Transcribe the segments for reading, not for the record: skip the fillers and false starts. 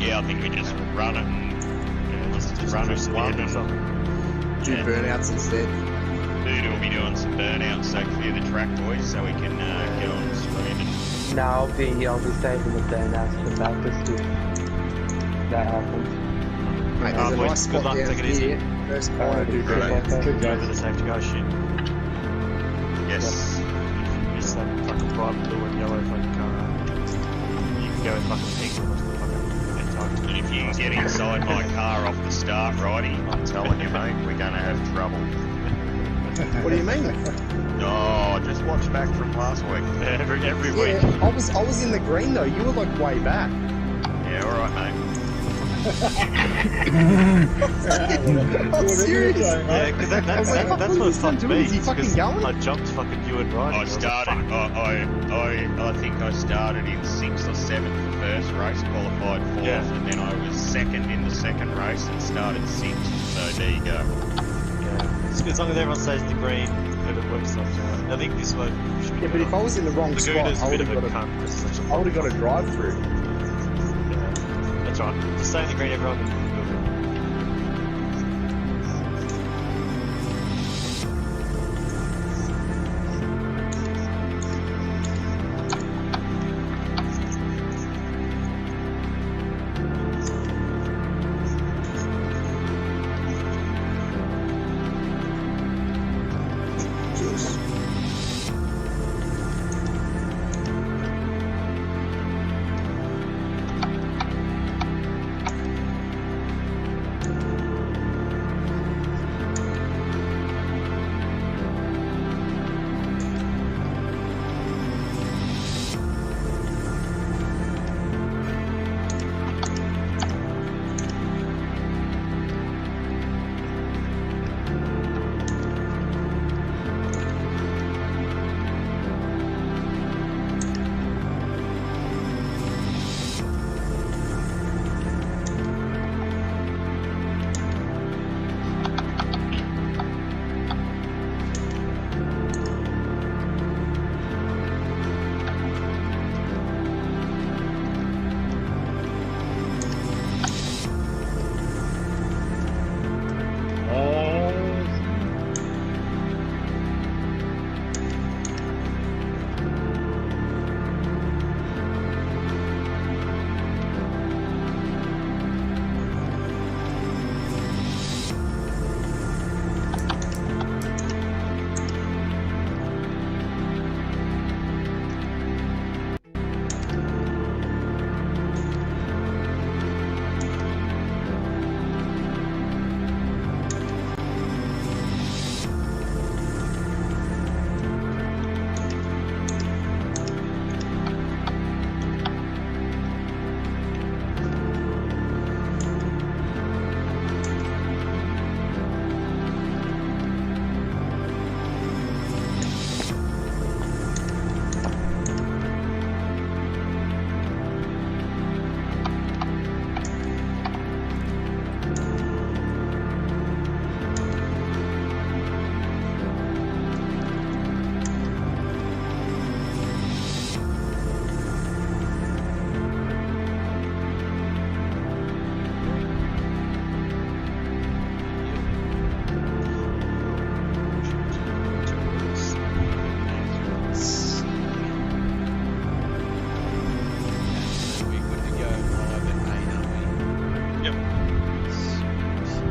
Yeah, I think we just run it and just run it one or something. Do burnouts instead. Dude will be doing some burnouts, so clear the track, boys, so we can get on the screen. And... No, I'll be saving the burnouts for practice if that happens. Mate, there's a boys, nice good spot luck, down take it easy. here. First corner, do burnouts. Go over the safety car shit. Yes. Just that fucking bright blue and yellow fucking car. You can go with fucking pink or the fucking Antarctic. And if you can get inside my car off the start, righty, I'm telling you, mate, we're going to have trouble. What do you mean? Oh, just watch back from last week. Every week. Yeah, I was in the green though. You were like way back. Yeah, alright, mate. I'm serious. Yeah, because that's what fucked me. Is he fucking because going? I jumped fucking you and Ryan. I started, I think I started in 6th or 7th the first race, qualified 4th, Yeah. and then I was 2nd in the second race and started 6th, so there you go. Yeah. As long as everyone stays in the green, it works out. I think this one should be Yeah, but if I was in the wrong spot, Laguna's I a would bit have of a got cunt. It's such a I would have got a drive through. Yeah. That's right. Just stay in the green, everyone.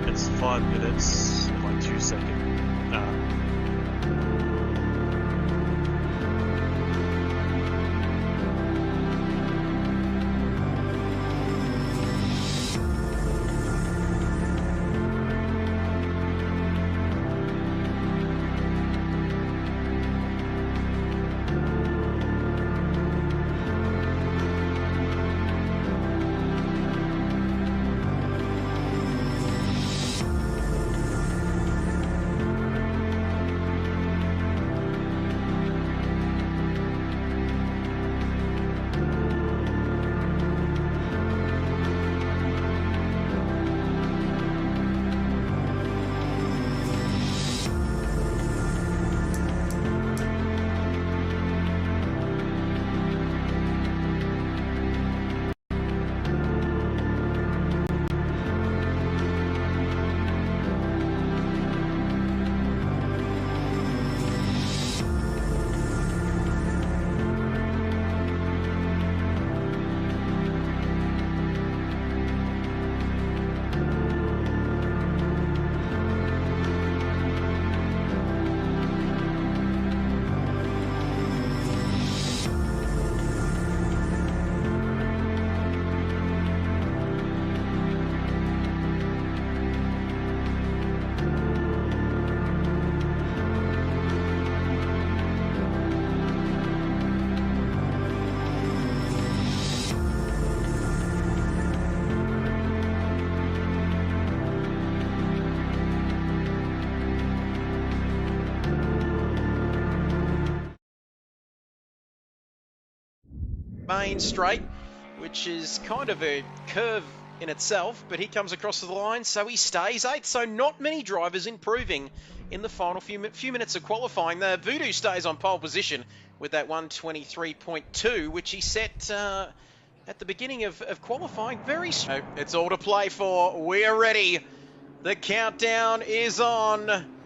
It's 5 minutes and like 2 seconds. main straight, which is kind of a curve in itself, but he comes across the line, so he stays 8th. So not many drivers improving in the final few minutes of qualifying. The Voodoo stays on pole position with that 123.2, which he set at the beginning of qualifying. It's all to play for. We're ready. The countdown is on.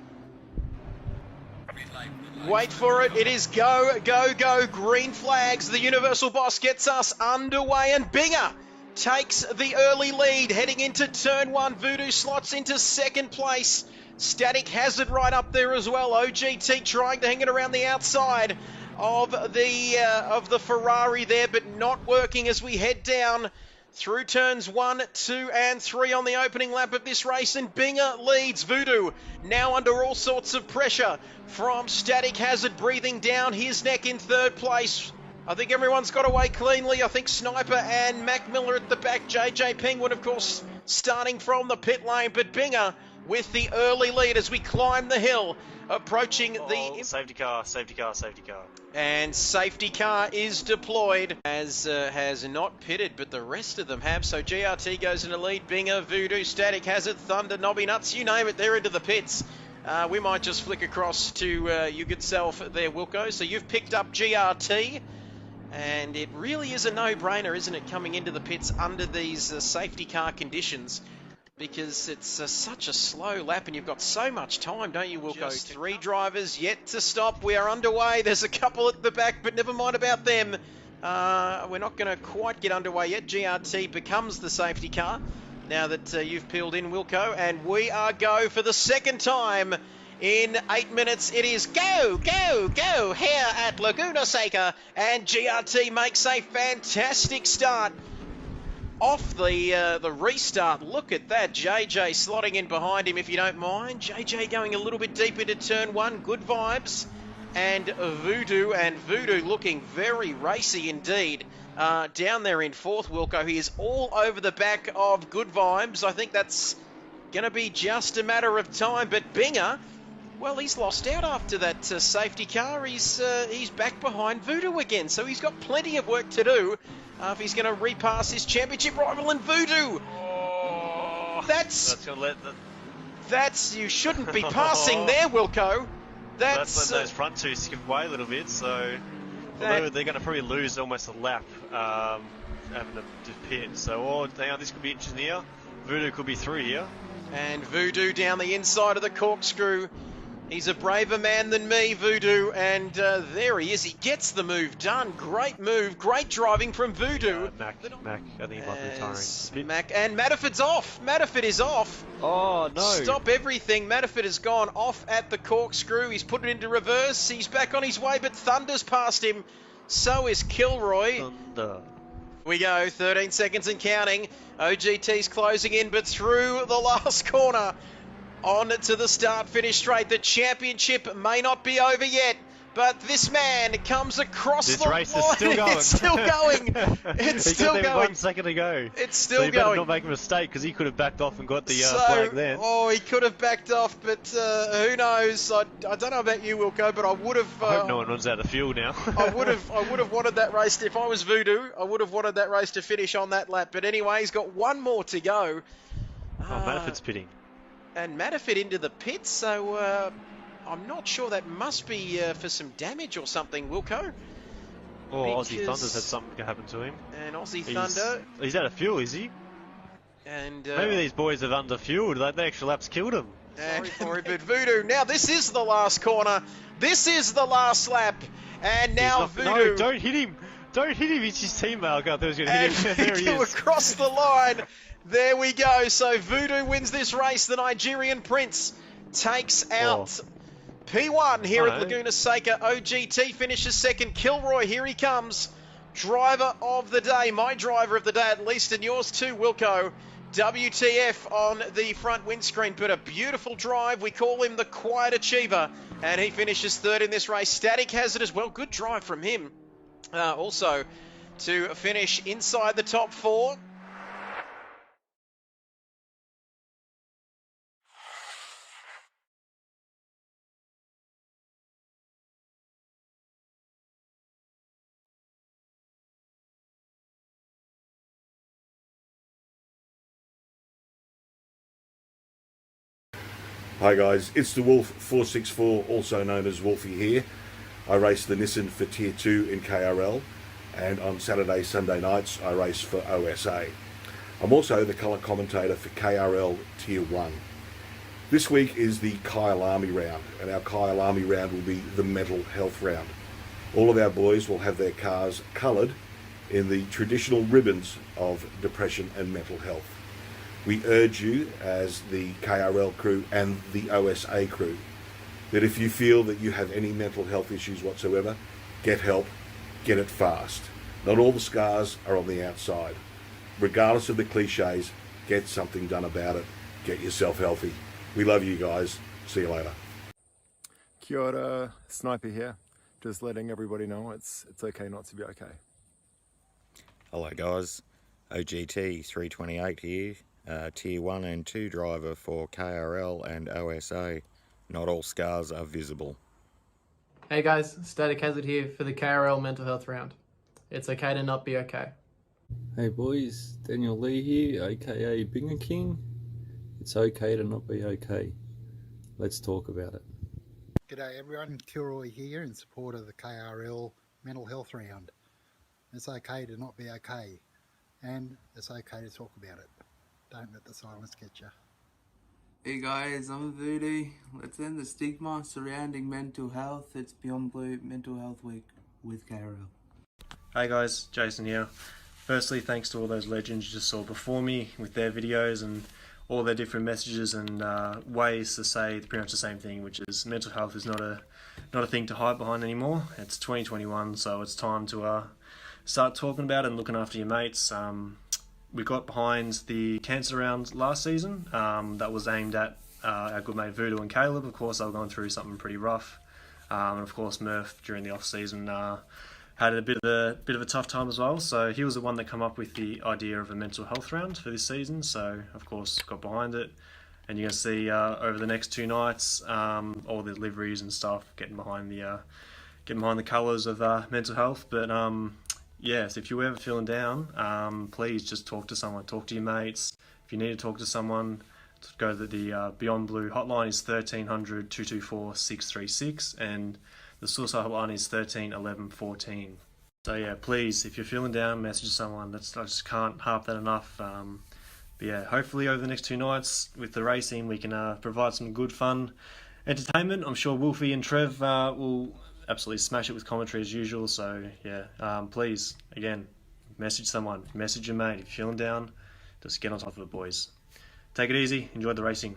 Wait for it. It is go, go, go. Green flags. The Universal Boss gets us underway, and Binger takes the early lead heading into turn 1. Voodoo slots into 2nd place. Static Hazard right up there as well. OGT trying to hang it around the outside of the Ferrari there, but not working as we head down through turns 1, 2, and 3 on the opening lap of this race, and Binger leads. Voodoo now under all sorts of pressure from Static Hazard, breathing down his neck in 3rd place. I think everyone's got away cleanly. I think Sniper and Mac Miller at the back. JJ Penguin, of course, starting from the pit lane, but Binger with the early lead as we climb the hill, approaching the... Safety car, safety car, safety car. And safety car is deployed, as has not pitted, but the rest of them have. So GRT goes into lead. Binger, Voodoo, Static Hazard, Thunder, Nobby Nuts, you name it, they're into the pits. We might just flick across to you good self there, Wilco. So you've picked up GRT, and it really is a no-brainer, isn't it, coming into the pits under these safety car conditions? Because it's such a slow lap and you've got so much time, don't you, Wilco? 3 drivers yet to stop. We are underway. There's a couple at the back, but never mind about them. We're not going to quite get underway yet. GRT becomes the safety car now that you've peeled in, Wilco. And we are go for the 2nd time in 8 minutes. It is go, go, go here at Laguna Seca. And GRT makes a fantastic start off the restart. Look at that. JJ slotting in behind him, if you don't mind. JJ going a little bit deep into turn 1. Good vibes. And Voodoo looking very racy indeed. Down there in 4th, Wilco. He is all over the back of Good Vibes. I think that's going to be just a matter of time. But Binger, well, he's lost out after that safety car. He's back behind Voodoo again. So he's got plenty of work to do if he's going to repass his championship rival in Voodoo. Oh, that's gonna let you shouldn't be passing there, Wilco. That's letting those front two skip away a little bit, so they're going to probably lose almost a lap having to pit. So, hang on, this could be interesting here. Voodoo could be through here. And Voodoo down the inside of the corkscrew. He's a braver man than me, Voodoo, and there he is. He gets the move done. Great move, great driving from Voodoo. Mac, I think he might be retiring. Mac, and Matterford's off. Matterford is off. Oh, no. Stop everything. Matterford has gone off at the corkscrew. He's put it into reverse. He's back on his way, but Thunder's past him. So is Kilroy. Thunder. We go, 13 seconds and counting. OGT's closing in, but through the last corner. On to the start-finish straight. The championship may not be over yet, but this man comes across the line. This race is still going. It's still going. It's still going. 1 second to go. It's still so you better going. not make a mistake, because he could have backed off and got the flag then. Oh, he could have backed off, but who knows? I don't know about you, Wilco, but I would have. I hope no one runs out of fuel now. I would have wanted that race. If I was Voodoo, I would have wanted that race to finish on that lap. But anyway, he's got one more to go. Oh, Manafort's pitting. And Matterford into the pits, so I'm not sure. That must be for some damage or something, Wilco. Oh, Aussie Thunder's had something happen to him. And Aussie Thunder. He's out of fuel, is he? And maybe these boys have under-fueled. The extra laps killed him. And sorry, but Voodoo. Now this is the last corner. This is the last lap. And now Voodoo. No, don't hit him. Don't hit him. He's his teammate. I thought he was going to hit him. There he is. Across the line. There we go. So Voodoo wins this race. The Nigerian Prince takes out P1 here at Laguna Seca. OGT finishes 2nd. Kilroy, here he comes. Driver of the day. My driver of the day at least, and yours too, Wilco. WTF on the front windscreen, but a beautiful drive. We call him the Quiet Achiever, and he finishes 3rd in this race. Static Hazard as well. Good drive from him. Also to finish inside the top 4. Hi guys, it's the Wolf 464, also known as Wolfie here. I race the Nissan for Tier 2 in KRL, and on Saturday, Sunday nights I race for OSA. I'm also the colour commentator for KRL Tier 1. This week is the Kyalami round, and our Kyalami round will be the mental health round. All of our boys will have their cars coloured in the traditional ribbons of depression and mental health. We urge you, as the KRL crew and the OSA crew, that if you feel that you have any mental health issues whatsoever, get help, get it fast. Not all the scars are on the outside. Regardless of the cliches, get something done about it. Get yourself healthy. We love you guys. See you later. Kia ora, Sniper here. Just letting everybody know it's okay not to be okay. Hello guys, OGT 328 here, Tier 1 and 2 driver for KRL and OSA. Not all scars are visible. Hey guys, Static Hazard here for the KRL mental health round. It's okay to not be okay. Hey boys, Daniel Lee here, aka Binger King. It's okay to not be okay. Let's talk about it. G'day everyone, Kilroy here in support of the KRL mental health round. It's okay to not be okay, and it's okay to talk about it. Don't let the silence get you. Hey guys, I'm Voodoo. Let's end the stigma surrounding mental health. It's Beyond Blue Mental Health Week with KRL. Hey guys, Jason here. Firstly, thanks to all those legends you just saw before me with their videos and all their different messages and ways to say pretty much the same thing, which is mental health is not a thing to hide behind anymore. It's 2021, so it's time to start talking about it and looking after your mates. We got behind the cancer round last season. That was aimed at our good mate Voodoo and Caleb. Of course, they were going through something pretty rough. And of course, Murph during the off season had a bit of a tough time as well. So he was the one that came up with the idea of a mental health round for this season. So of course, got behind it. And you're gonna see over the next 2 nights all the deliveries and stuff getting behind the colours of mental health. But yes, if you're ever feeling down, please just talk to someone. Talk to your mates. If you need to talk to someone, go to the Beyond Blue hotline is 1300 224 636, and the suicide hotline is 13 11 14. So yeah, please, if you're feeling down, message someone. I just can't harp that enough. But yeah, hopefully over the next 2 nights with the racing, we can provide some good fun entertainment. I'm sure Wolfie and Trev will absolutely smash it with commentary as usual. So yeah, please, again, message someone, message your mate. If you're feeling down, just get on top of it, boys. Take it easy, enjoy the racing.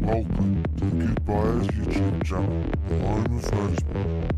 Welcome to the Goodbyes YouTube channel, the home of motorsport.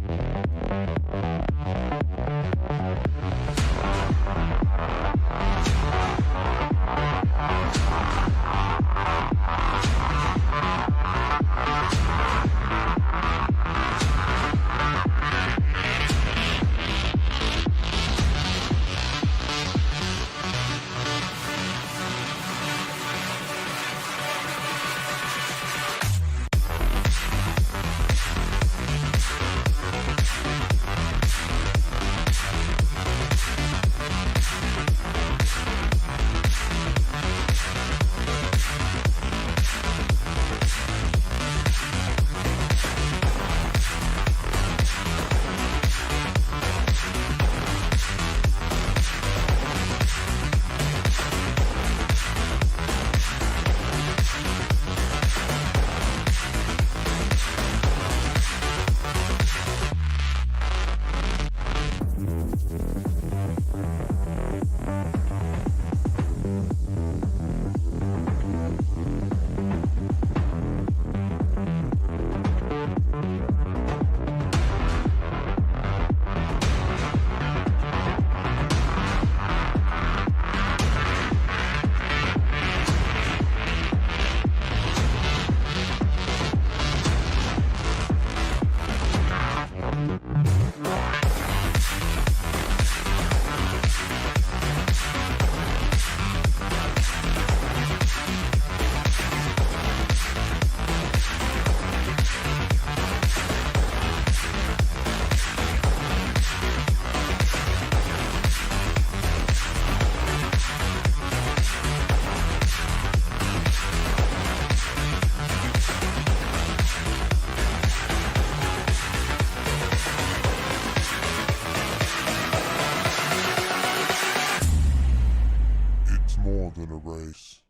than a race.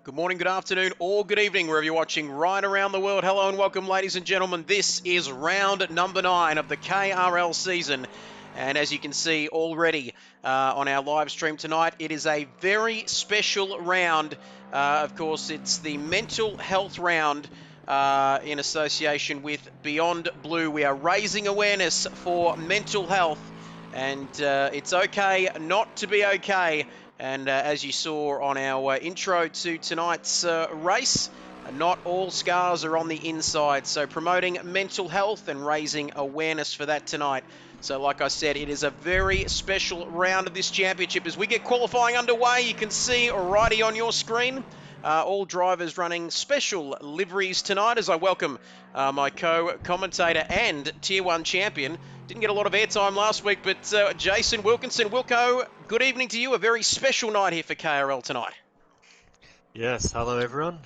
Good morning, good afternoon, or good evening, wherever you're watching right around the world. Hello and welcome, ladies and gentlemen. This is round number 9 of the KRL season. And as you can see already on our live stream tonight, it is a very special round. Of course, it's the mental health round in association with Beyond Blue. We are raising awareness for mental health, and it's okay not to be okay. And as you saw on our intro to tonight's race, not all scars are on the inside. So promoting mental health and raising awareness for that tonight. So like I said, it is a very special round of this championship. As we get qualifying underway, you can see alrighty on your screen, all drivers running special liveries tonight, as I welcome my co-commentator and Tier 1 champion. Didn't get a lot of airtime last week, but Jason Wilkinson. Wilco, good evening to you. A very special night here for KRL tonight. Yes, hello everyone.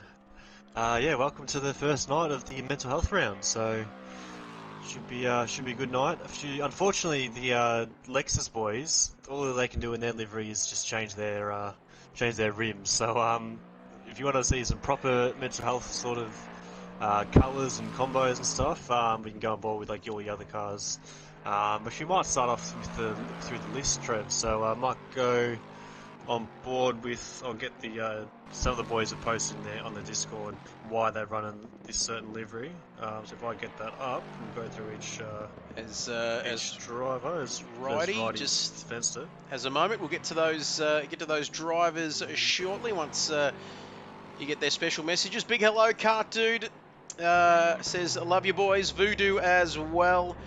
Yeah, welcome to the first night of the mental health round. So should be a good night. Unfortunately, the Lexus boys, all they can do in their livery is just change their rims. So if you want to see some proper mental health sort of colours and combos and stuff, we can go on board with like all the other cars. But we might start off with through the list, Trev. So I might go on board with. I'll get the some of the boys have posted in there on the Discord why they're running this certain livery. So if I get that up, we'll go through each driver as Righty just fenced it. Has a moment. We'll get to those drivers shortly once you get their special messages. Big hello, Cart Dude. Says, love you boys. Voodoo as well.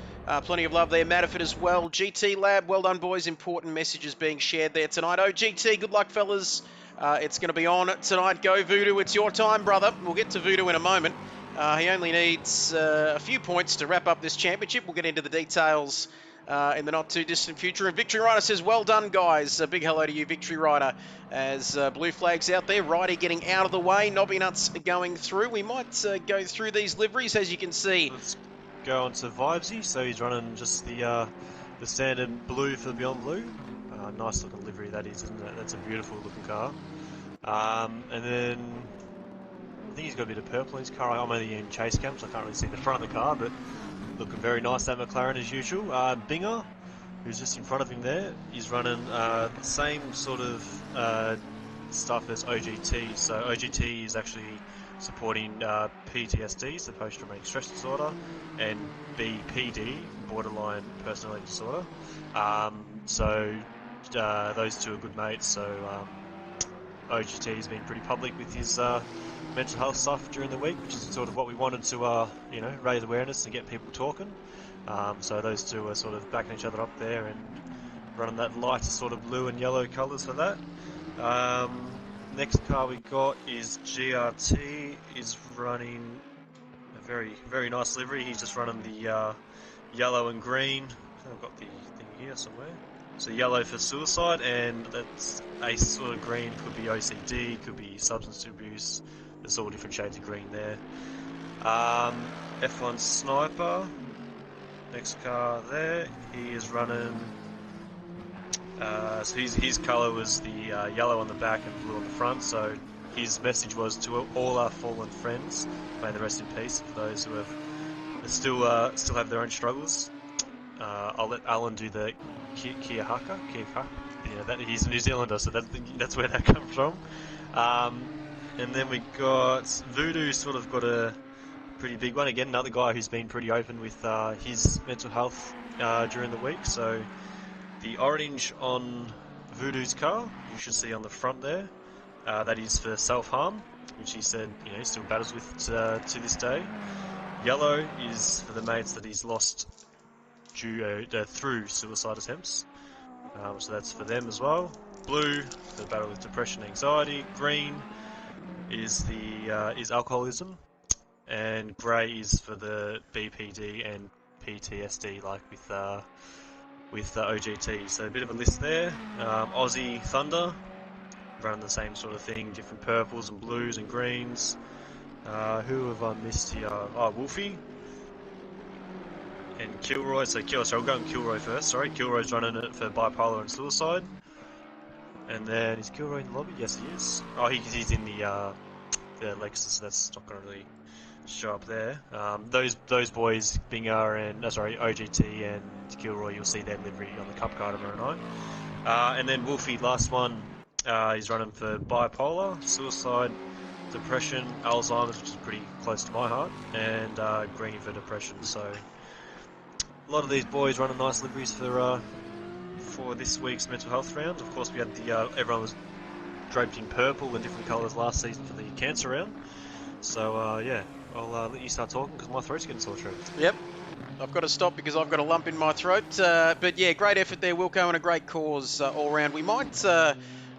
Plenty of love there. Matterford as well. GT Lab, well done boys. Important messages being shared there tonight. Oh, GT, good luck fellas. It's going to be on tonight. Go Voodoo, it's your time, brother. We'll get to Voodoo in a moment. He only needs a few points to wrap up this championship. We'll get into the details in the not too distant future. And Victory Rider says, well done guys. A big hello to you, Victory Rider. As blue flags out there, Righty getting out of the way, Nobby Nuts going through. We might go through these liveries, as you can see. Let's go on to Vibesy. So he's running just the standard blue for Beyond Blue. Nice looking livery that is, isn't it? That's a beautiful looking car. And then I think he's got a bit of purple in his car. I'm only in chase cam, so I can't really see the front of the car, but looking very nice, that McLaren as usual. Binger, who's just in front of him there, is running the same sort of stuff as OGT. So OGT is actually supporting PTSD, so post-traumatic stress disorder, and BPD, borderline personality disorder. So those two are good mates. So OGT has been pretty public with his mental health stuff during the week, which is sort of what we wanted to, raise awareness and get people talking. So those two are sort of backing each other up there and running that lighter sort of blue and yellow colours for that. Next car we got is GRT, is running a very, very nice livery. He's just running the yellow and green. I've got the thing here somewhere. So yellow for suicide, and that's a sort of green, could be OCD, could be substance abuse. There's all different shades of green there. F1 Sniper, next car there, he is running, so his colour was the yellow on the back and blue on the front, so his message was to all our fallen friends, may the rest in peace, for those who have still have their own struggles. I'll let Alan do the Kia Haka. Yeah, he's a New Zealander, so that's where that comes from. And then we got Voodoo, sort of got a pretty big one. Again, another guy who's been pretty open with his mental health during the week. So the orange on Voodoo's car, you should see on the front there, that is for self-harm, which he said he still battles with to this day. Yellow is for the mates that he's lost through suicide attempts, so that's for them as well. Blue for the battle with depression and anxiety. Green is is alcoholism, and grey is for the BPD and PTSD, like with with OGT. So a bit of a list there. Aussie Thunder, running the same sort of thing, different purples and blues and greens. Who have I missed here? Oh, Wolfie and Kilroy. So we'll go with Kilroy first. Sorry, Kilroy's running it for Bipolar and Suicide. And then is Kilroy in the lobby? Yes, he is. Oh, he's in the Lexus. That's not going to really show up there. Those boys, Binger and OGT and Kilroy, you'll see their livery on the Cup car tomorrow night. And then Wolfie, last one, he's running for Bipolar, Suicide, Depression, Alzheimer's, which is pretty close to my heart, and Green for Depression. So a lot of these boys running nice liveries for this week's mental health round. Of course, we had everyone was draped in purple and different colours last season for the cancer round. So yeah, I'll let you start talking because my throat's getting sore, Trev. Yep. I've got to stop because I've got a lump in my throat. But yeah, great effort there, Wilco, and a great cause all round. We might, I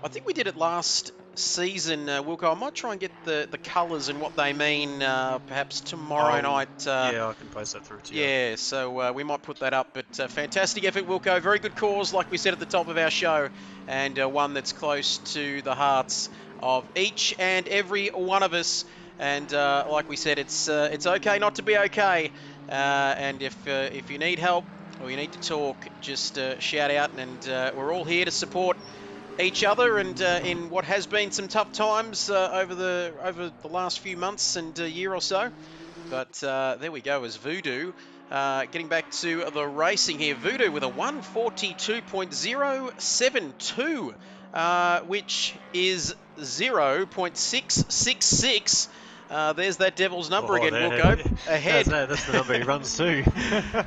think we did it last season, Wilco. I might try and get the colours and what they mean perhaps tomorrow night. Yeah, I can post that through to you. Yeah, so we might put that up. But fantastic effort, Wilco. Very good cause, like we said at the top of our show, and one that's close to the hearts of each and every one of us. And like we said, it's okay not to be okay. And if you need help or you need to talk, just shout out, and we're all here to support each other. And in what has been some tough times over the last few months and year or so. But there we go, as Voodoo. Getting back to the racing here, Voodoo with a 142.072, which is 0.666. There's that devil's number again, Wilco. Ahead. That's the number he runs to.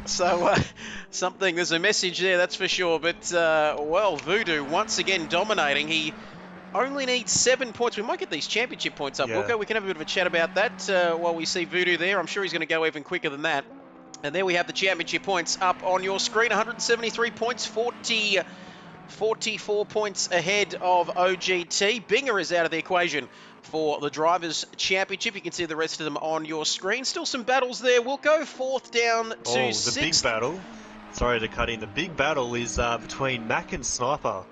So, there's a message there, that's for sure. But, well, Voodoo once again dominating. He only needs 7 points. We might get these championship points up, Wilco. We can have a bit of a chat about that while we see Voodoo there. I'm sure he's going to go even quicker than that. And there we have the championship points up on your screen. 173 points, 44 points ahead of OGT. Binger is out of the equation for the Drivers' Championship. You can see the rest of them on your screen. Still some battles there. We'll go fourth down to sixth. The big battle. Sorry to cut in. The big battle is between Mac and Sniper.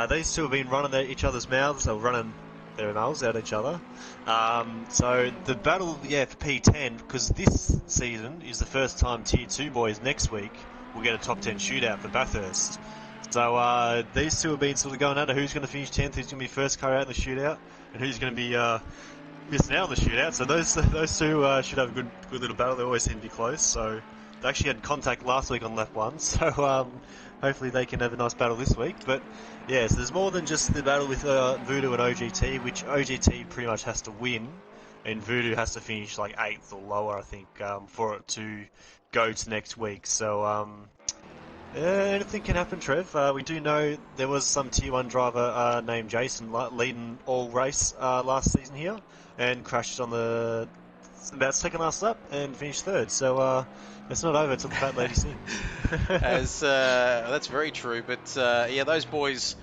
These two have been running each other's mouths, or running their mouths at each other. So the battle, for P10, because this season is the first time Tier 2 boys next week will get a top 10 shootout for Bathurst. So these two have been sort of going at it. Who's going to finish 10th? Who's going to be first car out in the shootout? And who's going to be missing out on the shootout? So those two should have a good little battle. They always seem to be close. So they actually had contact last week on lap 1. So hopefully they can have a nice battle this week. But yeah, so there's more than just the battle with Voodoo and OGT, which OGT pretty much has to win, and Voodoo has to finish like 8th or lower, I think, for it to go to next week. So anything can happen, Trev. We do know there was some Tier 1 driver named Jason leading all race last season here, and crashed on about second last lap and finished third. So it's not over till the fat lady sings. That's very true. But yeah, those boys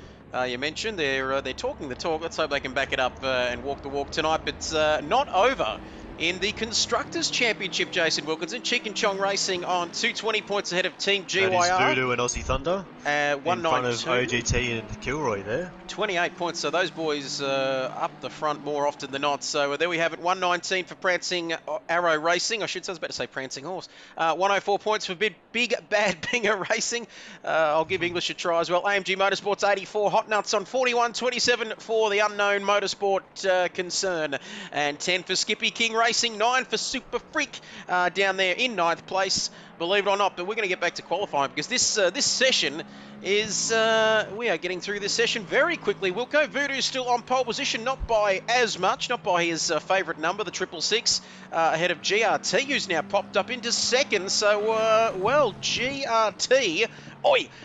you mentioned, they're talking the talk. Let's hope they can back it up and walk the walk tonight. But not over in the Constructors' Championship, Jason Wilkinson. Cheek and Chong Racing on 220 points ahead of Team GYR. That is Voodoo and Aussie Thunder. 192. In front of OGT and Kilroy there. 28 points, so those boys up the front more often than not. So there we have it, 119 for Prancing Arrow Racing. I was about to say Prancing Horse. 104 points for Big Bad Binger Racing. I'll give English a try as well. AMG Motorsports 84, Hot Nuts on 41.27 for the Unknown Motorsport concern. And 10 for Skippy King Racing, 9 for Super Freak down there in 9th place. Believe it or not, but we're going to get back to qualifying because this session is, we are getting through this session very quickly. Wilco, Voodoo's still on pole position, not by as much, not by his favourite number, the 666, ahead of GRT, who's now popped up into second. So, well, GRT,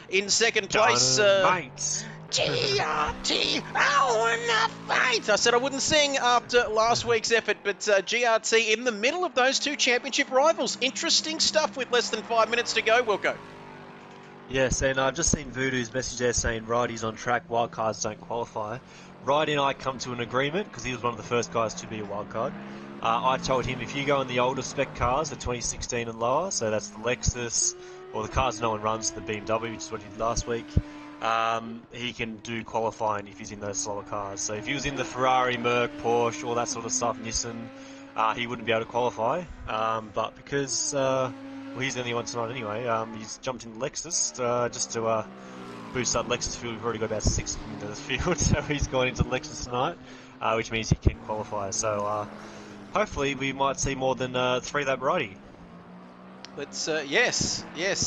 in second place. Mates. GRT, I wanna fight. I said I wouldn't sing after last week's effort, but GRT in the middle of those two championship rivals. Interesting stuff with less than 5 minutes to go, Wilco. Yes, and I've just seen Voodoo's message there saying Righty's on track, wildcards don't qualify. Righty and I come to an agreement because he was one of the first guys to be a wildcard. I told him if you go in the older spec cars, the 2016 and lower, so that's the Lexus, or the cars no one runs, the BMW, which is what he did last week, he can do qualifying if he's in those slower cars. So if he was in the Ferrari, Merc, Porsche, all that sort of stuff, Nissan, he wouldn't be able to qualify. But because well, he's the only one tonight anyway, he's jumped in Lexus just to boost up Lexus field. We've already got about 6 of them into the field, so he's going into Lexus tonight, which means he can qualify. So hopefully we might see more than 3-lap riding. Let's, yes,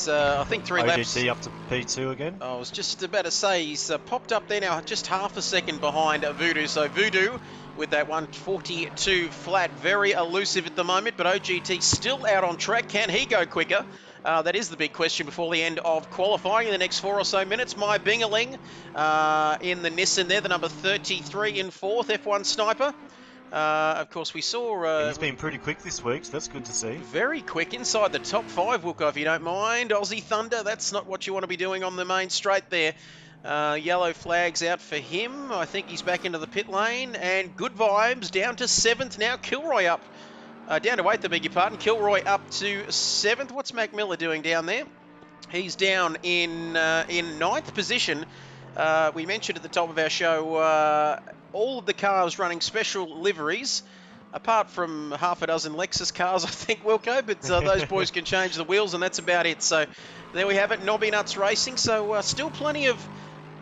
I think 3 laps. OGT up to P2 again. I was just about to say, he's popped up there now, just half a second behind Voodoo. So Voodoo with that 142 flat, very elusive at the moment, but OGT still out on track. Can he go quicker? That is the big question before the end of qualifying in the next 4 or so minutes. My Bingaling in the Nissan there, the number 33 in 4th, F1 Sniper. Of course, we saw... he's been pretty quick this week, so that's good to see. Very quick, inside the top 5, Wilco, if you don't mind. Aussie Thunder, that's not what you want to be doing on the main straight there. Yellow flags out for him. I think he's back into the pit lane. And good vibes, down to 7th now. Kilroy up. Down to 8th, I beg your pardon. Kilroy up to 7th. What's Mac Miller doing down there? He's down in 9th position. We mentioned at the top of our show... all of the cars running special liveries, apart from half a dozen Lexus cars, I think, Wilco, but those boys can change the wheels, and that's about it. So there we have it, Nobby Nuts Racing. So still plenty of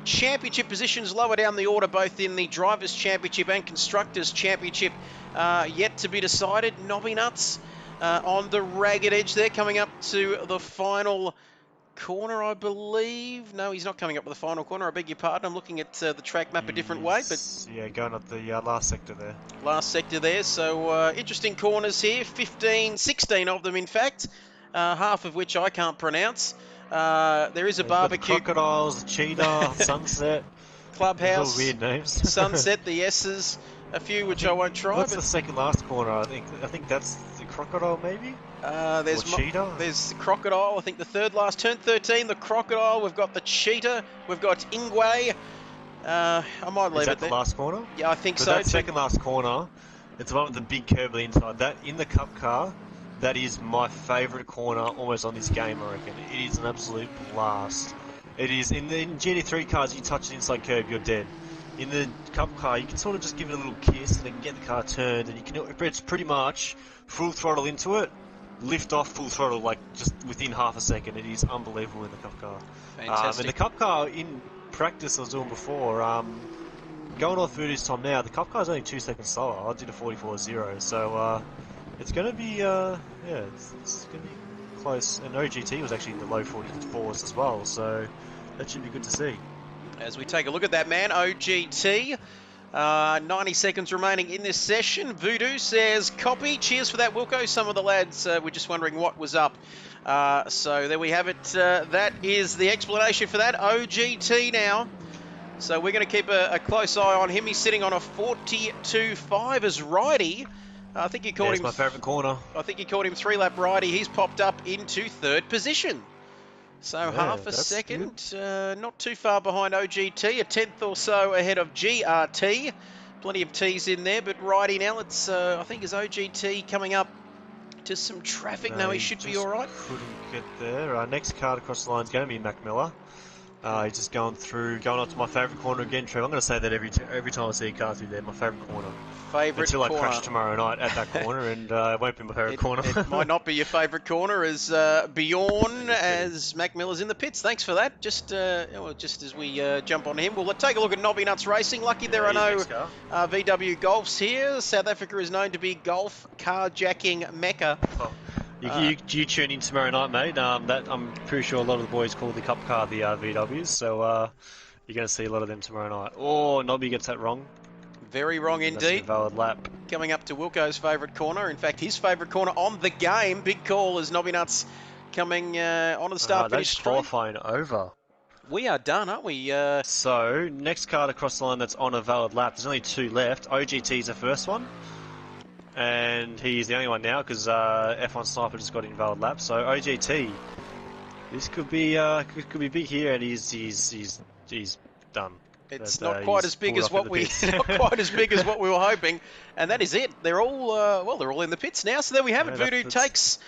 championship positions lower down the order, both in the Drivers' Championship and Constructors' Championship, yet to be decided. Nobby Nuts on the ragged edge there, coming up to the final corner, I believe. No, he's not coming up with the final corner. I beg your pardon. I'm looking at the track map a different way, but yeah, going up the last sector there. Last sector there. So interesting corners here. 15, 16 of them, in fact. Half of which I can't pronounce. There is a barbecue. The Crocodiles, the Cheetah, Sunset. Clubhouse. All weird names. Sunset, the S's. A few which I won't try. What's the second last corner? I think that's the Crocodile, maybe. There's Cheetah. There's the Crocodile. I think the third last turn 13. The Crocodile. We've got the Cheetah. We've got Ingwe. I might leave Is that it there. the last corner? Yeah, I think so. That second last corner, it's the one with the big curb on the inside. That in the Cup car, that is my favourite corner almost on this game. I reckon it is an absolute blast. It is in GT3 cars. You touch the inside curb, you're dead. In the Cup car, you can sort of just give it a little kiss and then get the car turned, and you can. It's pretty much full throttle into it, lift off full throttle like just within half a second. It is unbelievable in the Cup car. Fantastic. And the Cup car in practice I was doing before, going off Voodoo's time now, the Cup car is only 2 seconds slower. I did a 44.0, so it's going to be it's going to be close. And OGT was actually in the low 44s as well, so that should be good to see. As we take a look at that man, OGT, 90 seconds remaining in this session. Voodoo says copy. Cheers for that, Wilco. Some of the lads were just wondering what was up. So there we have it. That is the explanation for that. OGT now. So we're going to keep a close eye on him. He's sitting on a 42.5 as righty. I think you called him. my favourite corner. I think you called him 3-lap righty. He's popped up into 3rd position. So half a second, not too far behind OGT, a 10th or so ahead of GRT. Plenty of T's in there, but righty now, it's I think is OGT coming up to some traffic. No, he should be all right. Couldn't get there. Next card across the line is going to be Mac Miller. He's just going up to my favourite corner again, Trev. I'm going to say that every time I see a car through there, my favourite corner. Until corner. I crash tomorrow night at that corner, and it won't be my favourite corner. It might not be your favourite corner as Bjorn, as Mac Miller's in the pits. Thanks for that. Just as we jump on him, we'll take a look at Nobby Nuts Racing. Lucky there are no VW Golfs here. South Africa is known to be golf carjacking mecca. Oh. You tune in tomorrow night, mate. That I'm pretty sure a lot of the boys call the Cup car the VWs, so you're going to see a lot of them tomorrow night. Oh, Nobby gets that wrong. Very wrong indeed. That's a valid lap. Coming up to Wilco's favourite corner. In fact, his favourite corner on the game. Big call as Nobby Nuts coming onto the start finish straight. That's qualifying over. We are done, aren't we? So, next card across the line that's on a valid lap. There's only 2 left. OGT's the first one. And he's the only one now because F1 Sniper just got invalid lap. So OGT, this could be big here, and he's done. It's not quite as big as what we were hoping, and that is it. They're all they're all in the pits now. So there we have it. Voodoo takes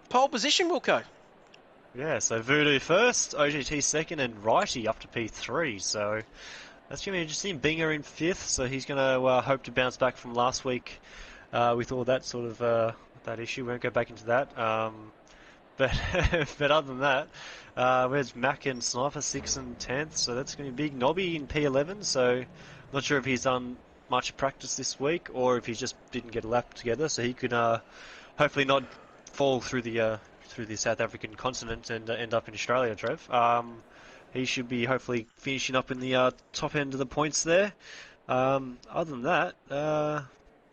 pole position. Wilco. Yeah, so Voodoo first, OGT second, and Righty up to P3. So that's going to be interesting. Binger in fifth, so he's going to hope to bounce back from last week with all that sort of that issue. We won't go back into that. But but other than that, where's Mac and Sniper 6th and 10th? So that's going to be big. Nobby in P11. So not sure if he's done much practice this week or if he just didn't get a lap together. So he could hopefully not fall through the South African continent and end up in Australia, Trev. He should be hopefully finishing up in the top end of the points there. Other than that,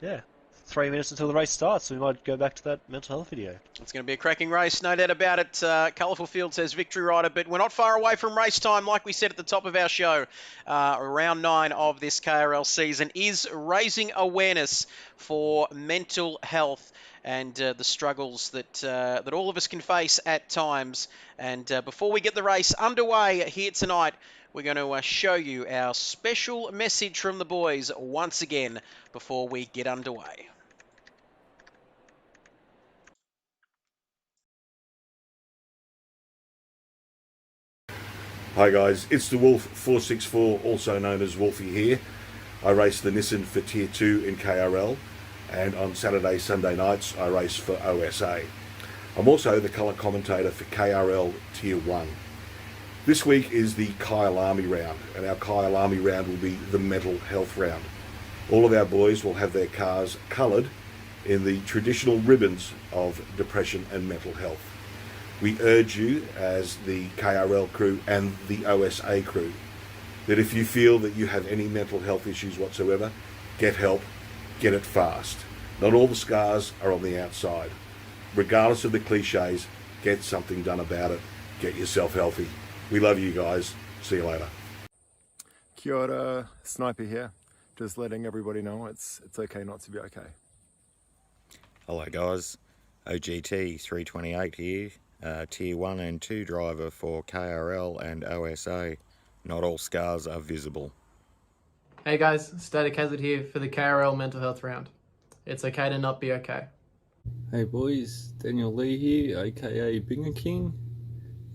yeah, 3 minutes until the race starts, so we might go back to that mental health video. It's going to be a cracking race, no doubt about it. Colourful Field says victory rider, but we're not far away from race time, like we said at the top of our show. Round 9 of this KRL season is raising awareness for mental health and the struggles that all of us can face at times. And before we get the race underway here tonight, we're going to show you our special message from the boys once again before we get underway. Hi guys, it's the Wolf 464, also known as Wolfie here. I race the Nissan for Tier 2 in KRL, and on Saturday, Sunday nights I race for OSA. I'm also the colour commentator for KRL Tier 1. This week is the Kyalami round, and our Kyalami round will be the mental health round. All of our boys will have their cars coloured in the traditional ribbons of depression and mental health. We urge you, as the KRL crew and the OSA crew, that if you feel that you have any mental health issues whatsoever, get help, get it fast. Not all the scars are on the outside. Regardless of the cliches, get something done about it. Get yourself healthy. We love you guys. See you later. Kia ora, Sniper here. Just letting everybody know it's okay not to be okay. Hello guys, OGT 328 here. Tier 1 and 2 driver for KRL and OSA. Not all scars are visible. Hey guys, Static Hazard here for the KRL mental health round. It's okay to not be okay. Hey boys, Daniel Lee here, aka Binger King.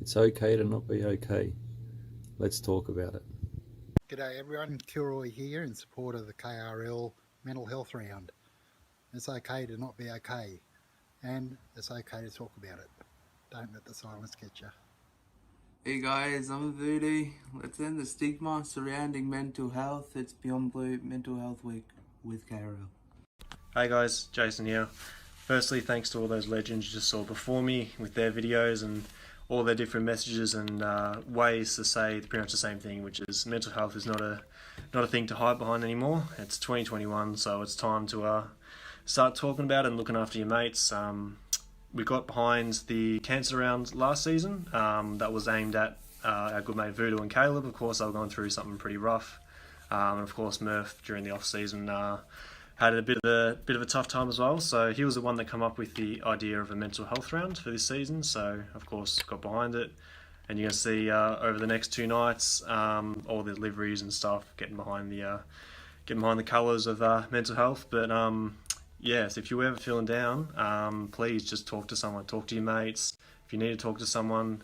It's okay to not be okay. Let's talk about it. G'day everyone, Kilroy here in support of the KRL mental health round. It's okay to not be okay, and it's okay to talk about it. Don't let the silence get you. Hey guys, I'm Voodoo. Let's end the stigma surrounding mental health. It's Beyond Blue Mental Health Week with KRL. Hey guys, Jason here. Firstly, thanks to all those legends you just saw before me with their videos and all their different messages and ways to say pretty much the same thing, which is mental health is not a thing to hide behind anymore. It's 2021, so it's time to start talking about it and looking after your mates. We got behind the cancer round last season. That was aimed at our good mate Voodoo and Caleb. Of course, they were going through something pretty rough, and of course Murph during the off season had a bit of a tough time as well. So he was the one that came up with the idea of a mental health round for this season. So of course got behind it, and you're gonna see over the next 2 nights all the liveries and stuff getting behind the colours of mental health. But yes, if you're ever feeling down, please just talk to someone. Talk to your mates. If you need to talk to someone,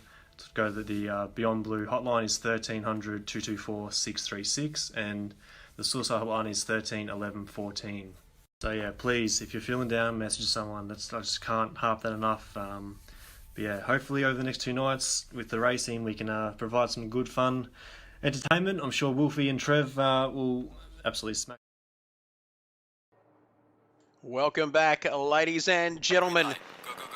go to the Beyond Blue hotline is 1300 224 636, and the suicide hotline is 13 11 14. So yeah, please, if you're feeling down, message someone. I just can't harp that enough. But yeah, hopefully over the next 2 nights with the racing, we can provide some good fun entertainment. I'm sure Wolfie and Trev will absolutely smack. Welcome back, ladies and gentlemen.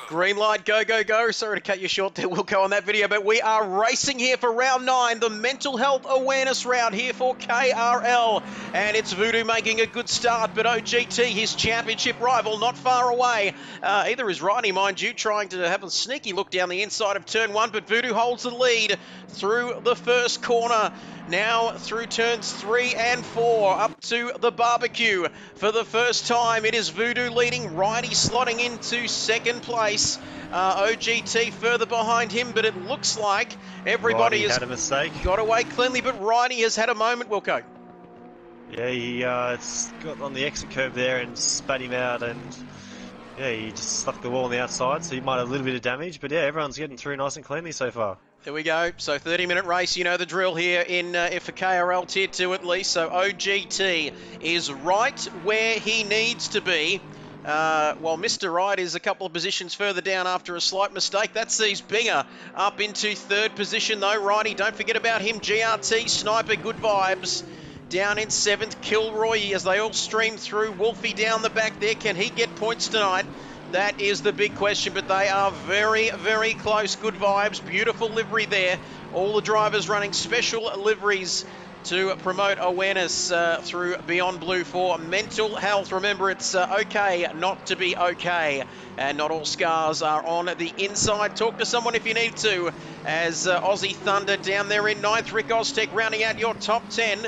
Green light, go, go, go. Sorry to cut you short there, we'll go on that video, but we are racing here for round 9, the mental health awareness round here for KRL. And it's Voodoo making a good start, but OGT, his championship rival, not far away. Either is Righty, mind you, trying to have a sneaky look down the inside of turn 1, but Voodoo holds the lead through the first corner. Now through turns 3 and 4, up to the barbecue. For the first time, it is Voodoo leading, Righty slotting into second place. OGT further behind him, but it looks like everybody has had a mistake. Got away cleanly, but Righty has had a moment, Wilco. Yeah, he got on the exit curve there and spat him out, and Yeah, he just stuck the wall on the outside, so he might have a little bit of damage. But yeah, everyone's getting through nice and cleanly so far. There we go. So 30-minute race, you know the drill here in for KRL Tier 2 at least. So OGT is right where he needs to be. While Mr. Right is a couple of positions further down after a slight mistake. That sees Binger up into third position though. Righty, don't forget about him. GRT, Sniper, good vibes. Down in seventh, Kilroy as they all stream through. Wolfie down the back there. Can he get points tonight? That is the big question, but they are very, very close. Good vibes, beautiful livery there. All the drivers running special liveries to promote awareness through Beyond Blue for mental health. Remember, it's okay not to be okay, and not all scars are on the inside. Talk to someone if you need to, as Aussie Thunder down there in ninth. Rick Oztech rounding out your top 10.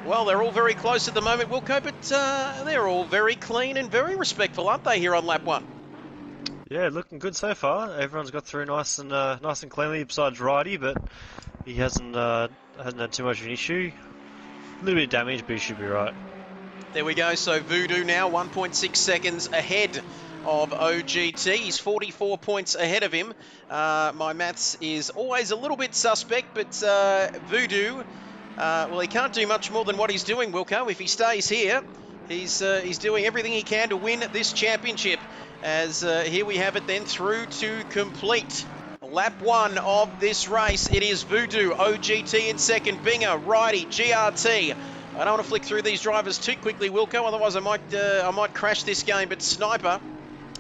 Well, they're all very close at the moment, Wilco, but they're all very clean and very respectful, aren't they, here on lap 1? Yeah, looking good so far. Everyone's got through nice and cleanly, besides Righty, but he hasn't had too much of an issue. A little bit of damage, but he should be right. There we go. So Voodoo now 1.6 seconds ahead of OGT. He's 44 points ahead of him. My maths is always a little bit suspect, but Voodoo, well, he can't do much more than what he's doing, Wilco. If he stays here, he's doing everything he can to win this championship. As here we have it then through to complete. Lap 1 of this race. It is Voodoo, OGT in second, Binger, Righty, GRT. I don't want to flick through these drivers too quickly, Wilco, otherwise I might crash this game. But Sniper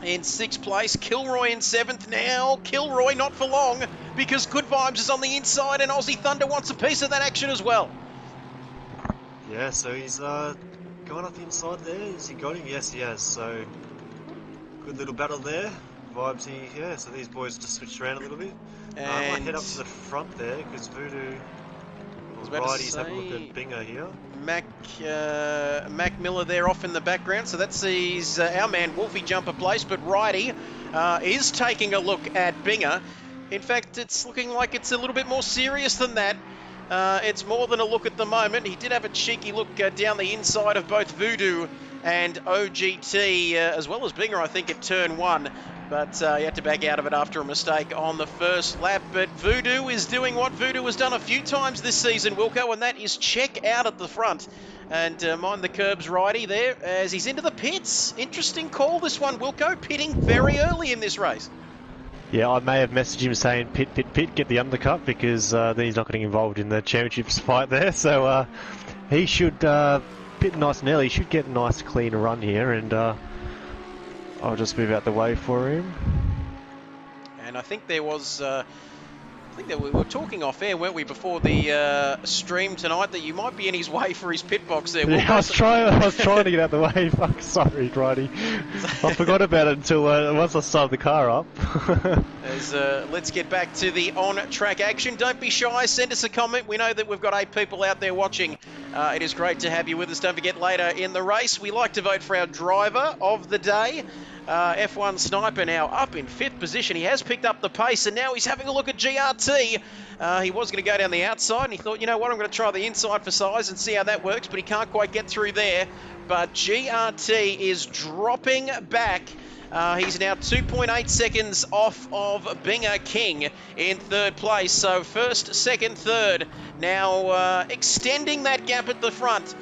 in 6th place, Kilroy in 7th. Now Kilroy not for long, because Good Vibes is on the inside and Aussie Thunder wants a piece of that action as well. Yeah, so he's going up the inside there. Has he got him? Yes, he has. So good little battle there. Vibes here, yeah, so these boys just switched around a little bit. I might head up to the front there, because Voodoo or Righty's having a look at Binger here. Mac Miller there off in the background, so that sees our man Wolfie jump a place, but Righty is taking a look at Binger. In fact, it's looking like it's a little bit more serious than that. It's more than a look at the moment. He did have a cheeky look down the inside of both Voodoo and OGT, as well as Binger, I think, at turn 1. But he had to back out of it after a mistake on the first lap. But Voodoo is doing what Voodoo has done a few times this season, Wilco, and that is check out at the front. And mind the curbs, Righty there, as he's into the pits. Interesting call, this one, Wilco, pitting very early in this race. Yeah, I may have messaged him saying pit, get the undercut, because then he's not getting involved in the championships fight there. So he should pit nice and early. He should get a nice clean run here, and I'll just move out the way for him. And I think there was, I think that we were talking off air, weren't we, before the stream tonight, that you might be in his way for his pit box there. Yeah, I was trying to get out the way. Fuck, sorry, Righty. I forgot about it until once I started the car up. Let's get back to the on-track action. Don't be shy, send us a comment. We know that we've got 8 people out there watching. It is great to have you with us. Don't forget, later in the race, we like to vote for our driver of the day. F1 Sniper now up in 5th position. He has picked up the pace, and now he's having a look at GRT. He was going to go down the outside, and he thought, you know what, I'm going to try the inside for size and see how that works, but he can't quite get through there. But GRT is dropping back. He's now 2.8 seconds off of Binger King in 3rd place. So 1st, 2nd, 3rd. Now extending that gap at the front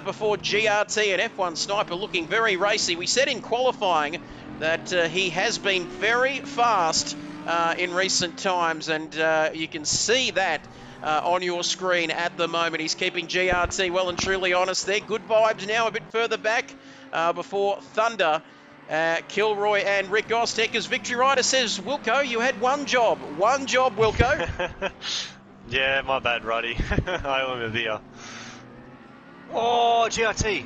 before GRT and F1 Sniper looking very racy. We said in qualifying that he has been very fast in recent times, and you can see that on your screen at the moment. He's keeping GRT well and truly honest there. Good Vibes now a bit further back before Thunder. Kilroy and Rick Gostek, as Victory Rider says, Wilco, you had one job. One job, Wilco. Yeah, my bad, Righty. I owe him a beer. Oh, GRT.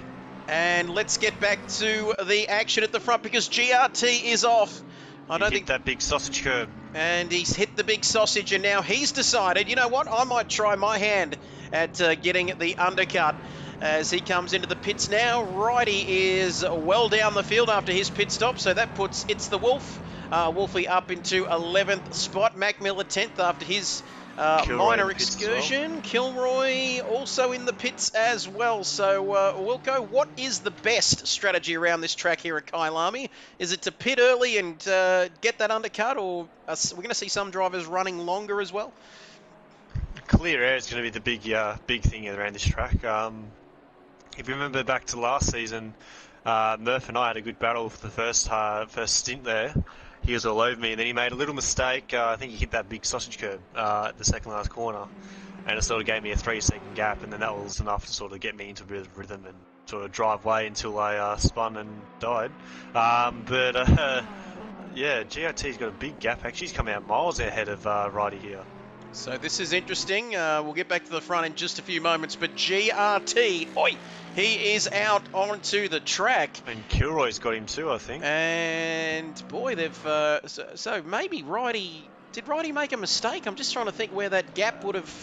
And let's get back to the action at the front, because GRT is off. I don't think that big sausage curb. And he's hit the big sausage, and now he's decided, you know what, I might try my hand at getting the undercut. As he comes into the pits now, Righty is well down the field after his pit stop, so that puts It's the Wolf. Wolfie up into 11th spot. Mac Miller 10th after his Minor in the pits as well. excursion. Kilroy also in the pits as well. So, Wilco, what is the best strategy around this track here at Kyalami? Is it to pit early and get that undercut, or we're going to see some drivers running longer as well? Clear air is going to be the big thing around this track. If you remember back to last season, Murph and I had a good battle for the first stint there. He was all over me, and then he made a little mistake. I think he hit that big sausage curb at the second last corner, and it sort of gave me a 3-second gap, and then that was enough to sort of get me into a bit of rhythm and sort of drive away until I spun and died. Yeah, GRT's got a big gap. Actually, he's come out miles ahead of Righty here. So this is interesting. We'll get back to the front in just a few moments, but GRT, he is out onto the track. And Kilroy's got him too, I think. And boy, they've so maybe Righty, did Righty make a mistake? I'm just trying to think where that gap would have.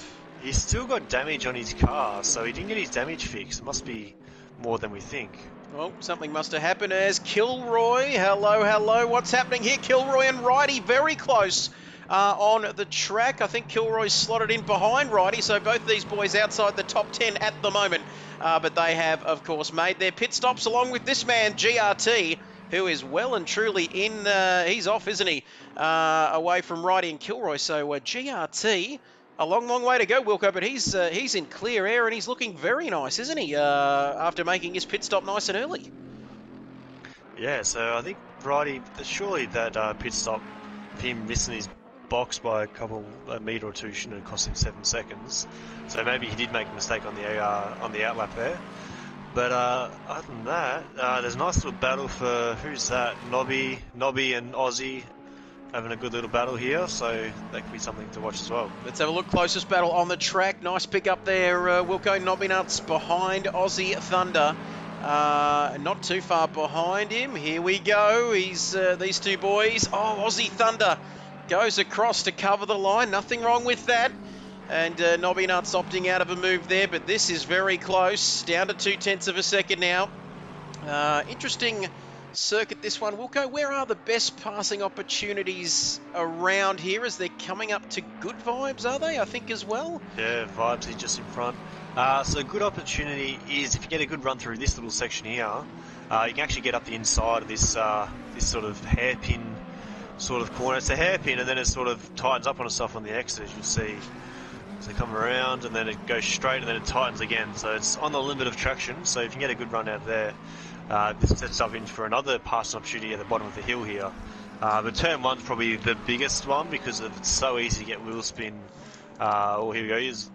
He's still got damage on his car, so he didn't get his damage fixed. It must be more than we think. Well, something must have happened as Kilroy. Hello, what's happening here? Kilroy and Righty very close. On the track. I think Kilroy's slotted in behind Righty, so both these boys outside the top 10 at the moment. But they have, of course, made their pit stops along with this man, GRT, who is well and truly in, he's off, isn't he, away from Righty and Kilroy. So GRT, a long way to go, Wilco, but he's in clear air and he's looking very nice, isn't he, after making his pit stop nice and early. Yeah, so I think Righty, surely that pit stop, him missing his box by a metre or two shouldn't have cost him 7 seconds. So maybe he did make a mistake on the outlap there. But other than that, there's a nice little battle for, who's that? Nobby and Aussie having a good little battle here, so that could be something to watch as well. Let's have a look. Closest battle on the track. Nice pick up there, Wilco. Nobby Nuts behind Aussie Thunder. Not too far behind him. Here we go. He's these two boys. Oh, Aussie Thunder goes across to cover the line. Nothing wrong with that. And Nobby Nuts opting out of a move there, but this is very close. Down to 0.2 of a second now. Interesting circuit, this one. Wilco, where are the best passing opportunities around here as they're coming up to Good Vibes, are they, I think, as well? Yeah, Vibes is just in front. So a good opportunity is if you get a good run through this little section here, you can actually get up the inside of this sort of hairpin sort of corner. It's a hairpin and then it sort of tightens up on itself on the exit, as you'll see. So come around and then it goes straight and then it tightens again. So it's on the limit of traction. So if you can get a good run out there, this sets up in for another passing opportunity at the bottom of the hill here. But turn one's probably the biggest one because it's so easy to get wheel spin. Here we go. Here's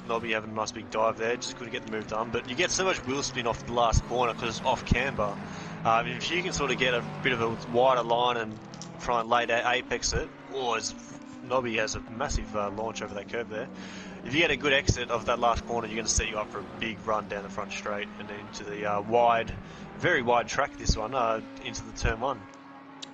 Nobby having a nice big dive there. Just couldn't get the move done. But you get so much wheel spin off the last corner because it's off camber. If you can sort of get a bit of a wider line and try and late apex it, Nobby has a massive launch over that curve there. If you get a good exit of that last corner, you're going to set you up for a big run down the front straight and then into the very wide track, this one, into the turn one.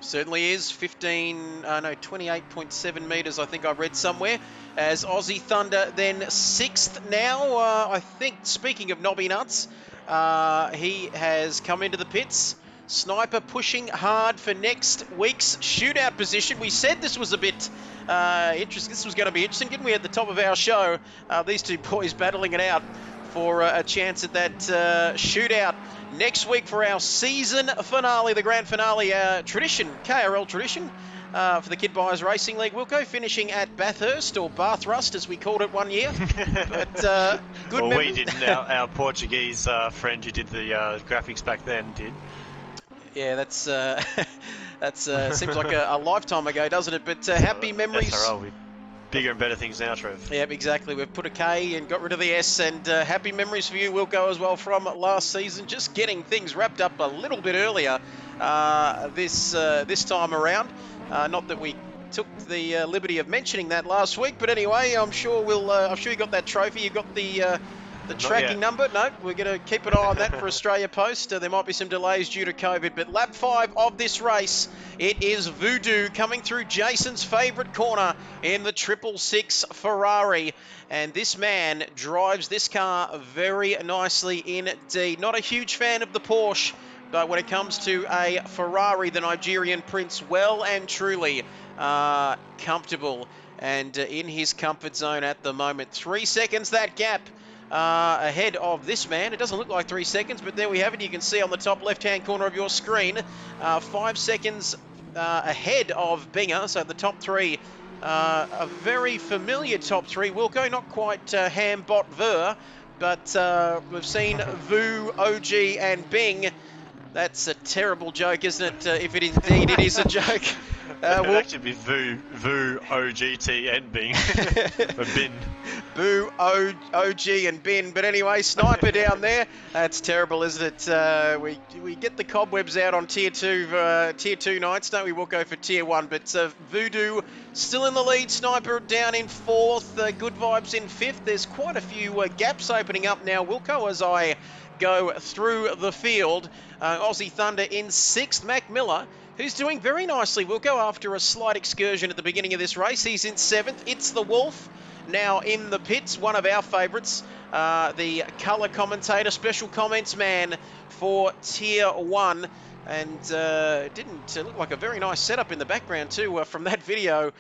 Certainly is. 28.7 metres, I think I read somewhere. As Aussie Thunder then 6th now. I think, speaking of Nobby Nuts, he has come into the pits. Sniper pushing hard for next week's shootout position. We said this was a bit interesting. This was going to be interesting, didn't we, at the top of our show? These two boys battling it out for a chance at that shootout next week for our season finale, the grand finale tradition, KRL tradition, for the Kid Buyers Racing League. Wilco finishing at Bathurst, or Bathurst as we called it one year. But good well, memories. we didn't. Our Portuguese friend who did the graphics back then did. Yeah, that's seems like a lifetime ago, doesn't it? But happy memories. SRL, bigger and better things now, Trev. Yep, exactly. We've put a K and got rid of the S, and happy memories for you, Wilco, as well from last season. Just getting things wrapped up a little bit earlier this time around. Not that we took the liberty of mentioning that last week, but anyway, I'm sure you got that trophy. You got the tracking number. No, we're going to keep an eye on that for Australia Post. There might be some delays due to COVID, but lap 5 of this race, it is Voodoo coming through Jason's favourite corner in the 666 Ferrari. And this man drives this car very nicely indeed. Not a huge fan of the Porsche, but when it comes to a Ferrari, the Nigerian prince, well and truly comfortable and in his comfort zone at the moment. 3 seconds that gap ahead of this man. It doesn't look like 3 seconds, but there we have it. You can see on the top left-hand corner of your screen, 5 seconds ahead of Binger. So the top three, a very familiar top three. Wilco, not quite Ham-Bot Ver, but we've seen Vu, OG, and Bing. That's a terrible joke, isn't it? If it indeed it is a joke. It'd actually be Vu, OGT, and Bing. Or Bin. Boo, OG, and Bin. But anyway, Sniper down there. That's terrible, isn't it? We get the cobwebs out on tier 2 nights, don't we? We'll go for tier 1. But Voodoo still in the lead. Sniper down in 4th. Good Vibes in 5th. There's quite a few gaps opening up now, Wilco, as I go through the field. Aussie Thunder in 6th. Mac Miller, who's doing very nicely. We'll go after a slight excursion at the beginning of this race. He's in 7th. It's the Wolf now in the pits, one of our favourites. The colour commentator, special comments man for Tier 1. And it didn't look like a very nice setup in the background too from that video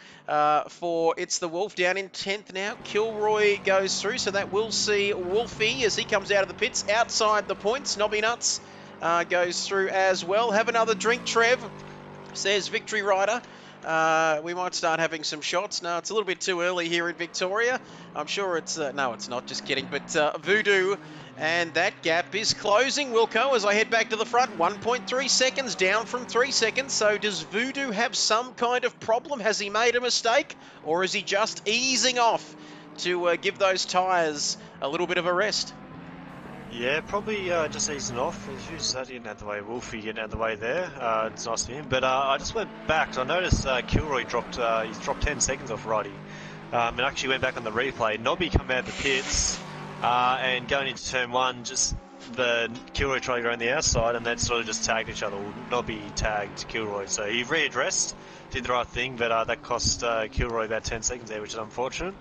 for It's the Wolf. Down in 10th now. Kilroy goes through, so that will see Wolfie as he comes out of the pits outside the points. Nobby Nuts goes through as well. Have another drink, Trev, says Victory Rider. We might start having some shots. No, it's a little bit too early here in Victoria. I'm sure it's... no, it's not. Just kidding. But Voodoo, and that gap is closing, Wilco, as I head back to the front. 1.3 seconds, down from 3 seconds. So does Voodoo have some kind of problem? Has he made a mistake? Or is he just easing off to give those tyres a little bit of a rest? Yeah, probably just easing off. Who's that getting out of the way? Wolfie getting out of the way there. It's nice for him. But I just went back. I noticed Kilroy dropped. He's dropped 10 seconds off Roddy. And actually went back on the replay. Nobby come out of the pits and going into turn 1, just the Kilroy tried to go on the outside, and they sort of just tagged each other. Nobby tagged Kilroy, so he readdressed, did the right thing, but that cost Kilroy about 10 seconds there, which is unfortunate.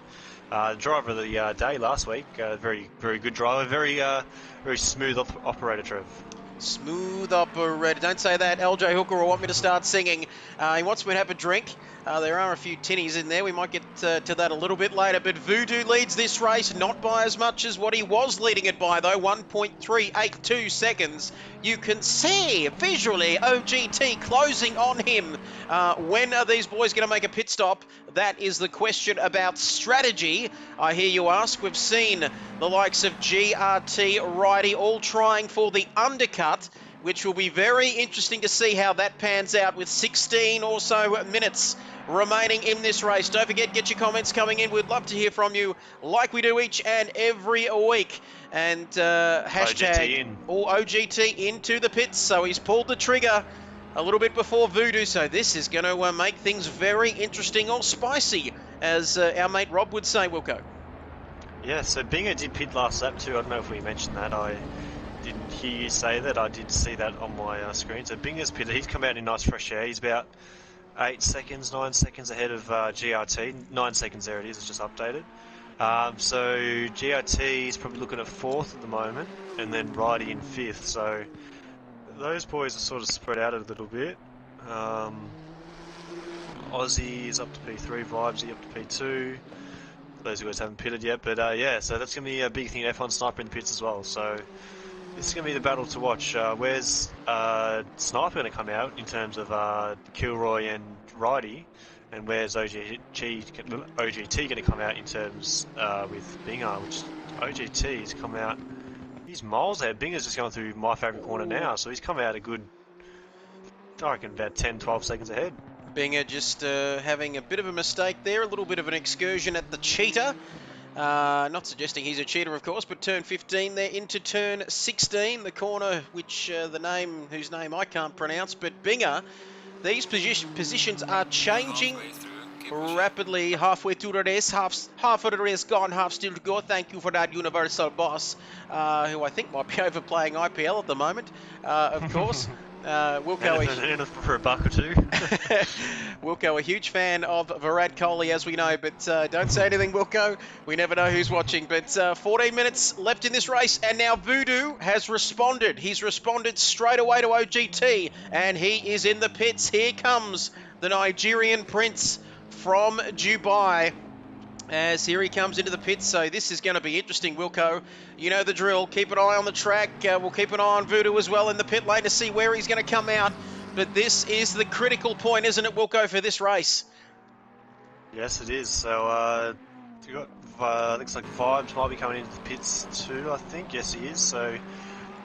Driver of the day last week, very good driver, very smooth operator, Trev. Smooth operator. Don't say that, LJ Hooker will want me to start singing. He wants me to have a drink. There are a few tinnies in there. We might get to that a little bit later. But Voodoo leads this race, not by as much as what he was leading it by, though. 1.382 seconds. You can see visually OGT closing on him. When are these boys going to make a pit stop? That is the question about strategy, I hear you ask. We've seen the likes of GRT, Righty, all trying for the undercut, which will be very interesting to see how that pans out with 16 or so minutes remaining in this race. Don't forget, get your comments coming in. We'd love to hear from you like we do each and every week. And hashtag OGT into the pits. So he's pulled the trigger a little bit before Voodoo. So this is going to make things very interesting or spicy, as our mate Rob would say, Wilco. Yeah, so Binger did pit last lap too. I don't know if we mentioned that. I didn't hear you say that. I did see that on my screen. So Binger's pitted. He's come out in nice fresh air. He's about 9 seconds ahead of GRT. 9 seconds there it is. It's just updated. So GRT is probably looking at 4th at the moment, and then Righty in 5th. So those boys are sort of spread out a little bit. Aussie is up to P3, Vibes up to P2. Those guys haven't pitted yet, but yeah, so that's going to be a big thing. F1 Sniper in the pits as well. So this is going to be the battle to watch. Where's Sniper going to come out in terms of Kilroy and Righty, and where's OGT going to come out in terms with Binger, which OGT has come out. He's miles ahead. Binger's just going through my favourite corner now, so he's come out a good, I reckon, about 10-12 seconds ahead. Binger just having a bit of a mistake there, a little bit of an excursion at the cheater. Not suggesting he's a cheater, of course, but turn 15 there into turn 16, the corner which whose name I can't pronounce, but Binger, these positions are changing rapidly. Halfway through the race, half of the race gone, half still to go. Thank you for that, Universal Boss, who I think might be overplaying IPL at the moment, of course. Wilco for a buck or two. Wilco, a huge fan of Virat Kohli, as we know, but don't say anything, Wilco. We never know who's watching. But 14 minutes left in this race, and now Voodoo has responded. He's responded straight away to OGT, and he is in the pits. Here comes the Nigerian Prince from Dubai. As here he comes into the pits, so this is going to be interesting, Wilco. You know the drill. Keep an eye on the track. We'll keep an eye on Voodoo as well in the pit lane to see where he's going to come out. But this is the critical point, isn't it, Wilco, for this race? Yes, it is. So, you got, looks like Vibes might be coming into the pits too, I think. Yes, he is. So,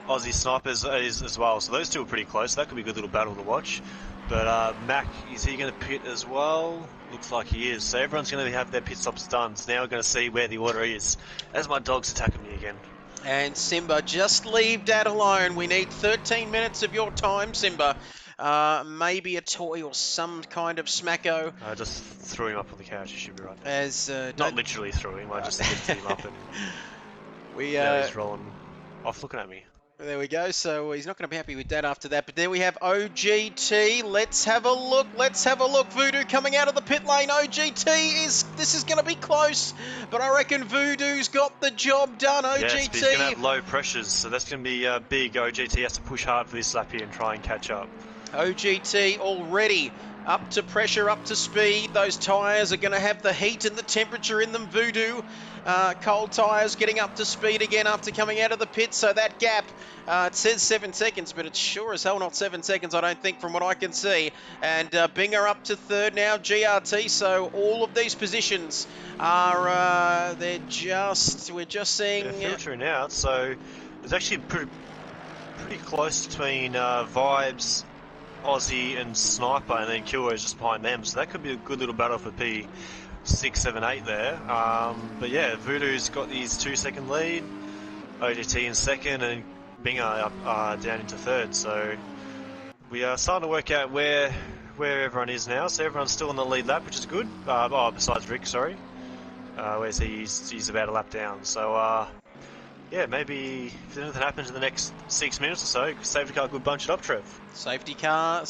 Aussie Snipers is as well. So those two are pretty close. That could be a good little battle to watch. But Mac, is he going to pit as well? Looks like he is. So everyone's going to have their pit stops done. So now we're going to see where the order is. As my dog's attacking me again. And Simba, just leave Dad alone. We need 13 minutes of your time, Simba. Maybe a toy or some kind of smacko. I just threw him up on the couch. He should be right. As not literally threw him. I just lifted him up and now he's rolling off looking at me. There we go. So he's not going to be happy with that after that. But there we have OGT. Let's have a look. Let's have a look. Voodoo coming out of the pit lane. This is going to be close. But I reckon Voodoo's got the job done. OGT. Yes, but he's going to have low pressures. So that's going to be big. OGT has to push hard for this lap here and try and catch up. OGT already up to pressure, up to speed. Those tyres are going to have the heat and the temperature in them. Voodoo, cold tyres getting up to speed again after coming out of the pit. So that gap, it says 7 seconds, but it's sure as hell not 7 seconds, I don't think, from what I can see. And Binger up to third now, GRT. So all of these positions are, we're just seeing... They're filtering out, so there's actually pretty close between Vibes, Aussie and Sniper, and then Killer is just behind them, so that could be a good little battle for P6, 7, 8 there. But yeah, Voodoo's got his 2 second lead, OGT in second, and Binger up, down into third. So we are starting to work out where everyone is now. So everyone's still on the lead lap, which is good. Besides Rick, sorry. Where's he's about a lap down. So yeah, maybe if anything happens in the next 6 minutes or so, safety car could bunch it up, Trev. Safety car.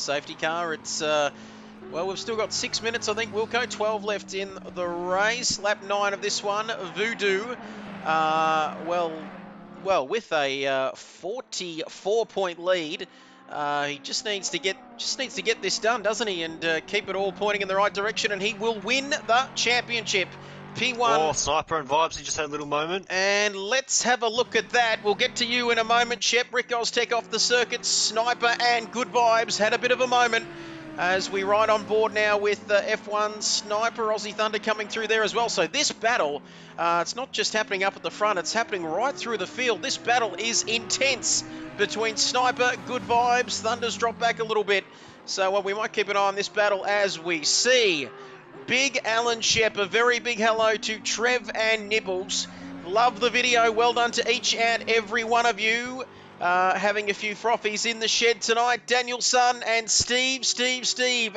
It's, well, we've still got 6 minutes, I think, Wilco. 12 left in the race. Lap 9 of this one. Voodoo, well, with a 44-point lead. He just needs to get this done, doesn't he? And keep it all pointing in the right direction, and he will win the championship. P1. Oh, Sniper and Vibes, he just had a little moment. And let's have a look at that. We'll get to you in a moment, Shep. Rick Oztech off the circuit. Sniper and Good Vibes had a bit of a moment as we ride on board now with F1 Sniper. Aussie Thunder coming through there as well. So this battle, it's not just happening up at the front, it's happening right through the field. This battle is intense between Sniper, Good Vibes. Thunder's dropped back a little bit. So we might keep an eye on this battle as we see. Big Alan Shep, a very big hello to Trev and Nibbles. Love the video. Well done to each and every one of you. Having a few frothies in the shed tonight. Danielson and Steve,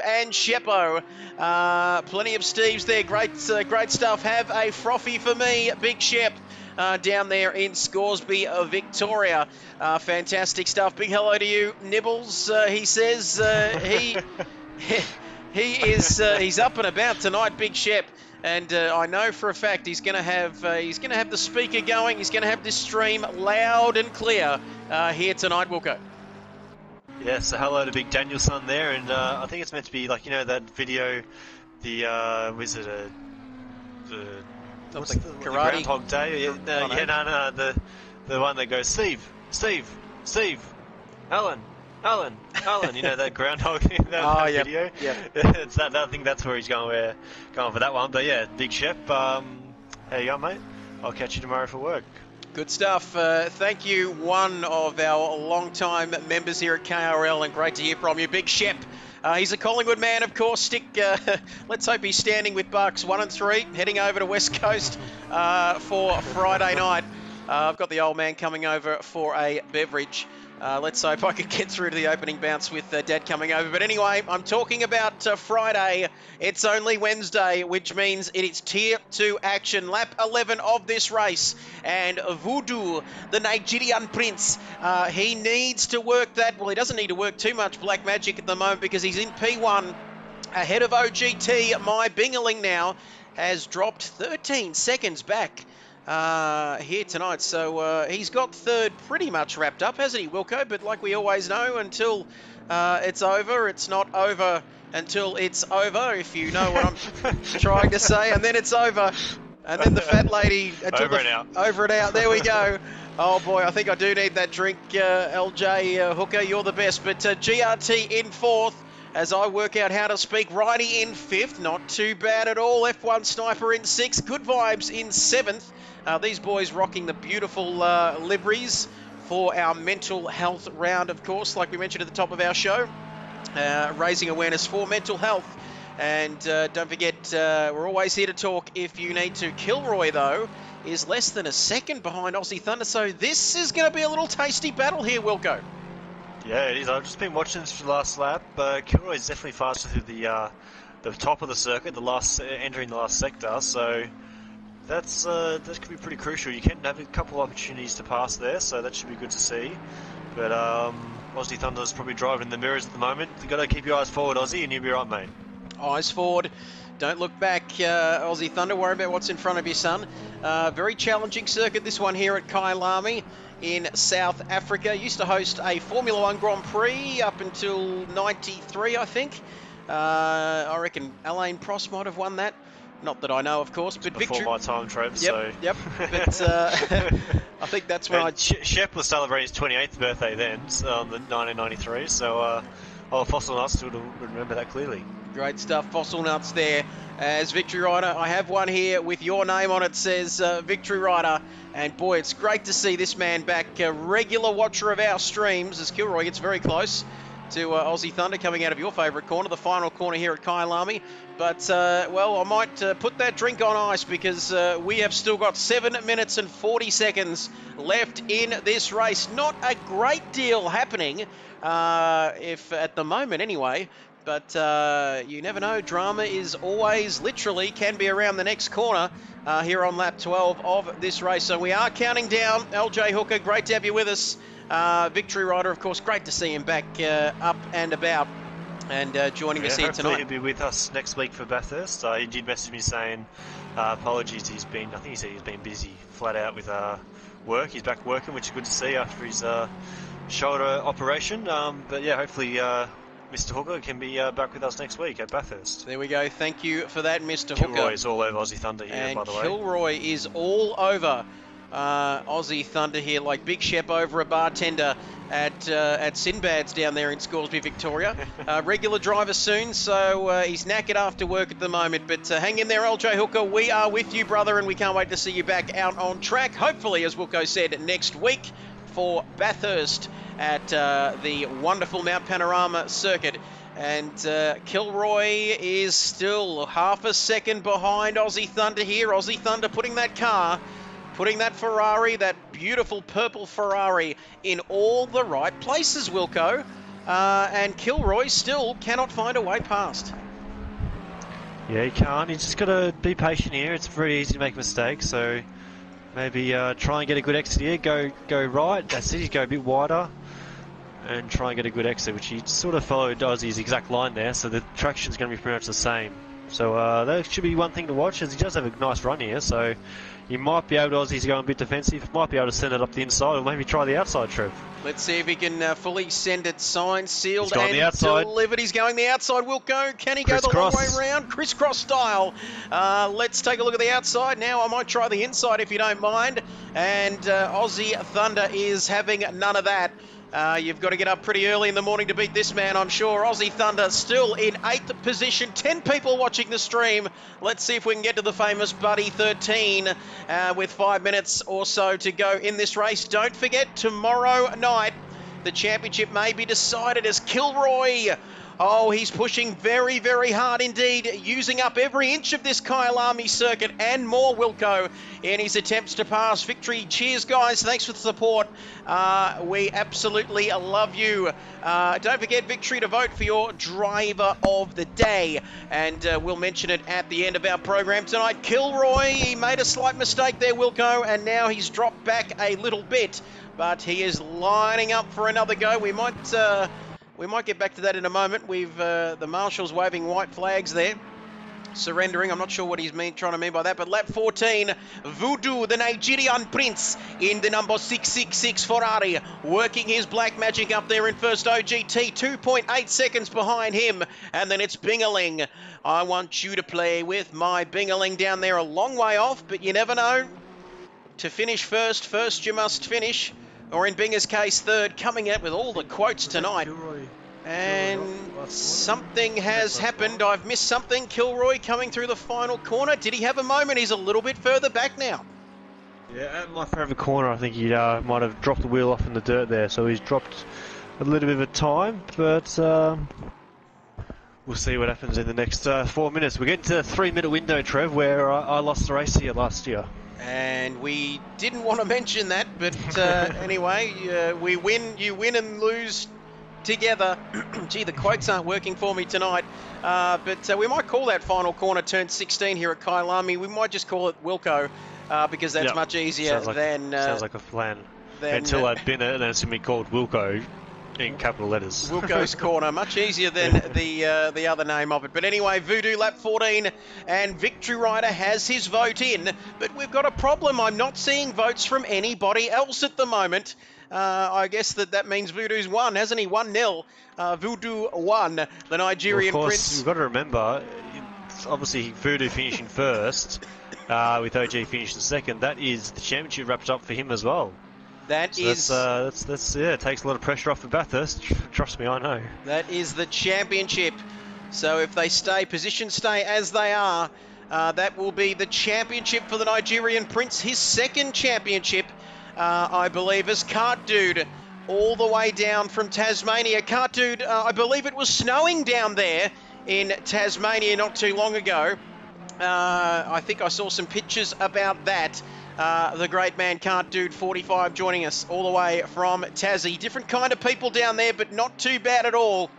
and Sheppo. Plenty of Steves there. Great stuff. Have a frothy for me, Big Shep. Down there in Scoresby, Victoria. Fantastic stuff. Big hello to you, Nibbles. He says he's up and about tonight, Big Shep, and I know for a fact he's going to have the speaker going. He's going to have this stream loud and clear here tonight, Wilco. Yeah, so hello to Big Danielson there, and I think it's meant to be like, you know, that video, the Groundhog Day? The one that goes Steve, Alan, you know, that groundhog video. It's that. I think that's where he's going for that one. But yeah, Big Shep, how you going, mate? I'll catch you tomorrow for work. Good stuff. Thank you, one of our long-time members here at KRL, and great to hear from you, Big Shep. He's a Collingwood man, of course. Let's hope he's standing with Bucks 1 and 3, heading over to West Coast for Friday night. I've got the old man coming over for a beverage. Let's hope I can get through to the opening bounce with Dad coming over. But anyway, I'm talking about Friday. It's only Wednesday, which means it is Tier 2 action. Lap 11 of this race. And Voodoo, the Nigerian prince, he needs to work that. Well, he doesn't need to work too much Black Magic at the moment because he's in P1 ahead of OGT. My Bingerling now has dropped 13 seconds back here tonight, so he's got third pretty much wrapped up, hasn't he, Wilco? But like we always know, until It's over. It's not over until it's over, if you know what I'm trying to say. And then it's over. And then the fat lady... Over and out. Over and out. There we go. Oh, boy, I think I do need that drink, LJ Hooker. You're the best. But GRT in 4th. As I work out how to speak, Righty in 5th, not too bad at all. F1 Sniper in 6th, Good Vibes in 7th. These boys rocking the beautiful liveries for our mental health round, of course, like we mentioned at the top of our show. Raising awareness for mental health. And don't forget, we're always here to talk if you need to. Kilroy, though, is less than a second behind Aussie Thunder, so this is going to be a little tasty battle here, Wilco. Yeah, it is. I've just been watching this for the last lap. Kilroy is definitely faster through the top of the circuit, entering the last sector. So that could be pretty crucial. You can have a couple of opportunities to pass there, so that should be good to see. But Aussie Thunder's probably driving the mirrors at the moment. You've got to keep your eyes forward, Aussie, and you'll be right, mate. Eyes forward. Don't look back, Aussie Thunder. Worry about what's in front of you, son. Very challenging circuit, this one here at Kyalami in South Africa. Used to host a Formula 1 Grand Prix up until 93, I think. I reckon Alain Prost might have won that. Not that I know, of course. But before my time, Trev. Yep. But I think that's when Shep was celebrating his 28th birthday then, on the 1993. So Fossil Nuts would remember that clearly. Great stuff, Fossil Nuts there as Victory Rider. I have one here with your name on it, says Victory Rider. And boy, it's great to see this man back, a regular watcher of our streams as Kilroy gets very close to Aussie Thunder coming out of your favourite corner, the final corner here at Kyalami. But, well, I might put that drink on ice because we have still got 7 minutes and 40 seconds left in this race. Not a great deal happening, if at the moment anyway. But you never know. Drama is always, literally, can be around the next corner here on lap 12 of this race. So we are counting down. LJ Hooker, great to have you with us. Victory Rider, of course, great to see him back up and about and joining us here tonight. He'll be with us next week for Bathurst. He did message me saying apologies. I think he said he's been busy flat out with work. He's back working, which is good to see after his shoulder operation. But yeah, hopefully Mr. Hooker can be back with us next week at Bathurst. There we go. Thank you for that, Mr. Hooker. Kilroy is all over Aussie Thunder here, and by the way. Kilroy is all over Aussie Thunder here, like Big Shep over a bartender at Sinbad's down there in Scoresby, Victoria. Regular driver soon, so he's knackered after work at the moment. But hang in there, LJ Hooker. We are with you, brother, and we can't wait to see you back out on track. Hopefully, as Wilco said, next week for Bathurst at the wonderful Mount Panorama circuit. And Kilroy is still half a second behind Aussie Thunder here. Aussie Thunder putting that Ferrari, that beautiful purple Ferrari, in all the right places, Wilco. And Kilroy still cannot find a way past. Yeah, he can't. He's just got to be patient here. It's very easy to make mistakes, so maybe try and get a good exit here. Go right. That's it. He's go a bit wider and try and get a good exit, which he sort of followed Aussie's exact line there, so the traction's going to be pretty much the same. So that should be one thing to watch, as he does have a nice run here, so you might be able to, Aussie's going a bit defensive, might be able to send it up the inside, or maybe try the outside, Trev. Let's see if he can fully send it signed, sealed, and the outside. Delivered. He's going the outside. Wilco, can he go the long way round? Crisscross style. Let's take a look at the outside now. I might try the inside if you don't mind. And Aussie Thunder is having none of that. You've got to get up pretty early in the morning to beat this man, I'm sure. Aussie Thunder still in 8th position. 10 people watching the stream. Let's see if we can get to the famous Buddy 13 with 5 minutes or so to go in this race. Don't forget, tomorrow night, the championship may be decided as Kilroy. Oh, he's pushing very, very hard indeed, using up every inch of this Kyalami circuit and more, Wilco, in his attempts to pass victory. Cheers, guys. Thanks for the support. We absolutely love you. Don't forget, Victory, to vote for your driver of the day, and we'll mention it at the end of our program tonight. Kilroy, he made a slight mistake there, Wilco, and now he's dropped back a little bit, but he is lining up for another go. We might get back to that in a moment. We've the marshal's waving white flags there surrendering. I'm not sure what he's trying to mean by that, but lap 14, Voodoo, the Nigerian prince, in the number 666 Ferrari, working his black magic up there in first. OGT, 2.8 seconds behind him, and then it's Bingaling. I want you to play with my Bingaling down there, a long way off, but you never know. To finish first you must finish, or in Binger's case, third, coming out with all the quotes tonight. And something has happened. I've missed something. Kilroy coming through the final corner. Did he have a moment? He's a little bit further back now. Yeah, at my favourite corner, I think he might have dropped the wheel off in the dirt there, so he's dropped a little bit of a time, but we'll see what happens in the next 4 minutes. We're getting to the 3-minute window, Trev, where I lost the race here last year. And we didn't want to mention that, but anyway, we win, you win and lose together. Gee, the quotes aren't working for me tonight. But we might call that final corner turn 16 here at Kyalami. We might just call it Wilco, because that's much easier than... sounds like a plan. Until I've been it, and then it's going to be called Wilco in capital letters. Wilco's corner, much easier than the other name of it. But anyway, Voodoo lap 14, and Victory Rider has his vote in. But we've got a problem. I'm not seeing votes from anybody else at the moment. I guess that means Voodoo's won, hasn't he? 1-0. Voodoo won, the Nigerian prince. Of course, prince. You've got to remember, obviously Voodoo finishing first, with OG finishing second. That is the championship wrapped up for him as well. That's it takes a lot of pressure off the Bathurst. Trust me, I know. That is the championship. So if they stay as they are, that will be the championship for the Nigerian prince. His second championship, I believe, as Cart Dude, all the way down from Tasmania. Cart Dude, I believe it was snowing down there in Tasmania not too long ago. I think I saw some pictures about that. The great man Cart Dude 45 joining us all the way from Tassie. Different kind of people down there, but not too bad at all.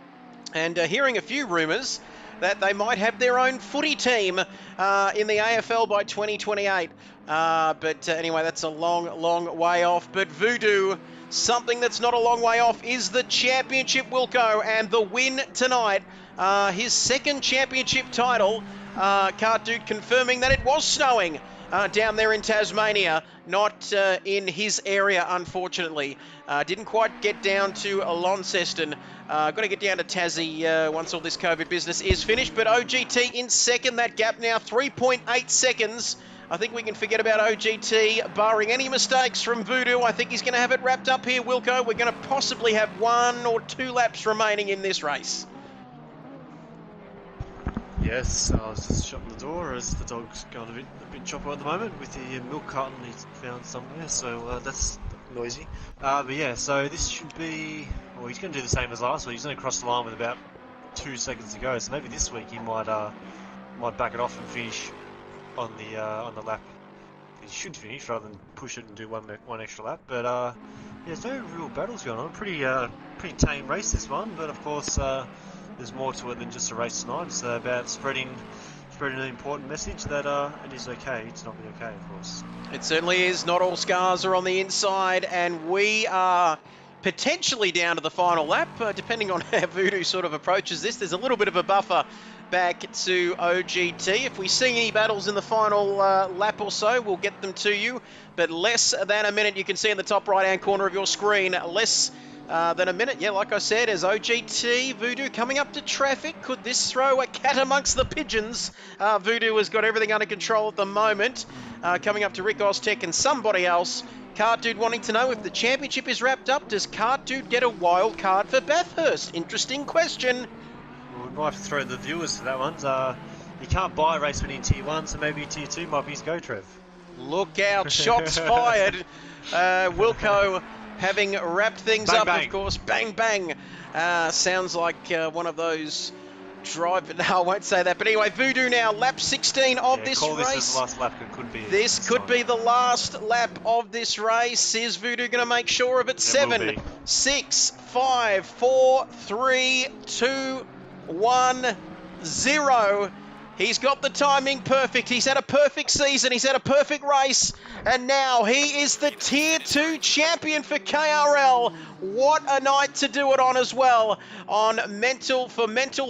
And hearing a few rumours that they might have their own footy team in the AFL by 2028. But anyway, that's a long way off. But Voodoo, something that's not a long way off, is the championship, Wilco, and the win tonight. His second championship title. Cart Dude confirming that it was snowing down there in Tasmania, not in his area, unfortunately. Didn't quite get down to Launceston. Got to get down to Tassie once all this COVID business is finished. But OGT in second, that gap now 3.8 seconds. I think we can forget about OGT, barring any mistakes from Voodoo. I think he's going to have it wrapped up here, Wilco. We're going to possibly have 1 or 2 laps remaining in this race. Yes, I was just shutting the door as the dog's going a bit chopper at the moment with the milk carton he's found somewhere, so that's noisy. But yeah, so this should be... Well, he's going to do the same as last week. He's only crossed the line with about 2 seconds to go, so maybe this week he might back it off and finish on the lap. He should finish rather than push it and do one extra lap. But yeah, there's no real battles going on. Pretty tame race, this one, but of course there's more to it than just a race tonight. It's about spreading an important message that it is okay to not be okay, of course. It certainly is. Not all scars are on the inside, and we are potentially down to the final lap, depending on how Voodoo sort of approaches this. There's a little bit of a buffer back to OGT. If we see any battles in the final lap or so, we'll get them to you. But less than a minute, you can see in the top right-hand corner of your screen, less than a minute. Yeah, like I said, as OGT, Voodoo coming up to traffic. Could this throw a cat amongst the pigeons? Voodoo has got everything under control at the moment. Coming up to Rick Oztech and somebody else. Cart Dude wanting to know if the championship is wrapped up, does Cart Dude get a wild card for Bathurst? Interesting question. Well, we might have to throw the viewers to that one. You can't buy a race winning Tier 1, so maybe Tier 2 might be his go, Trev. Look out, shots fired. Wilco having wrapped things bang, up, bang. Of course. Bang, bang. Sounds like one of those drive... No, I won't say that. But anyway, Voodoo now, lap 16 of this race. This as the last lap. It could be. This could be the last lap of this race. Is Voodoo going to make sure of it? 7, 6, 5, 4, 3, 2, 1, 0. He's got the timing perfect. He's had a perfect season. He's had a perfect race. And now he is the Tier 2 champion for KRL. What a night to do it on as well. On mental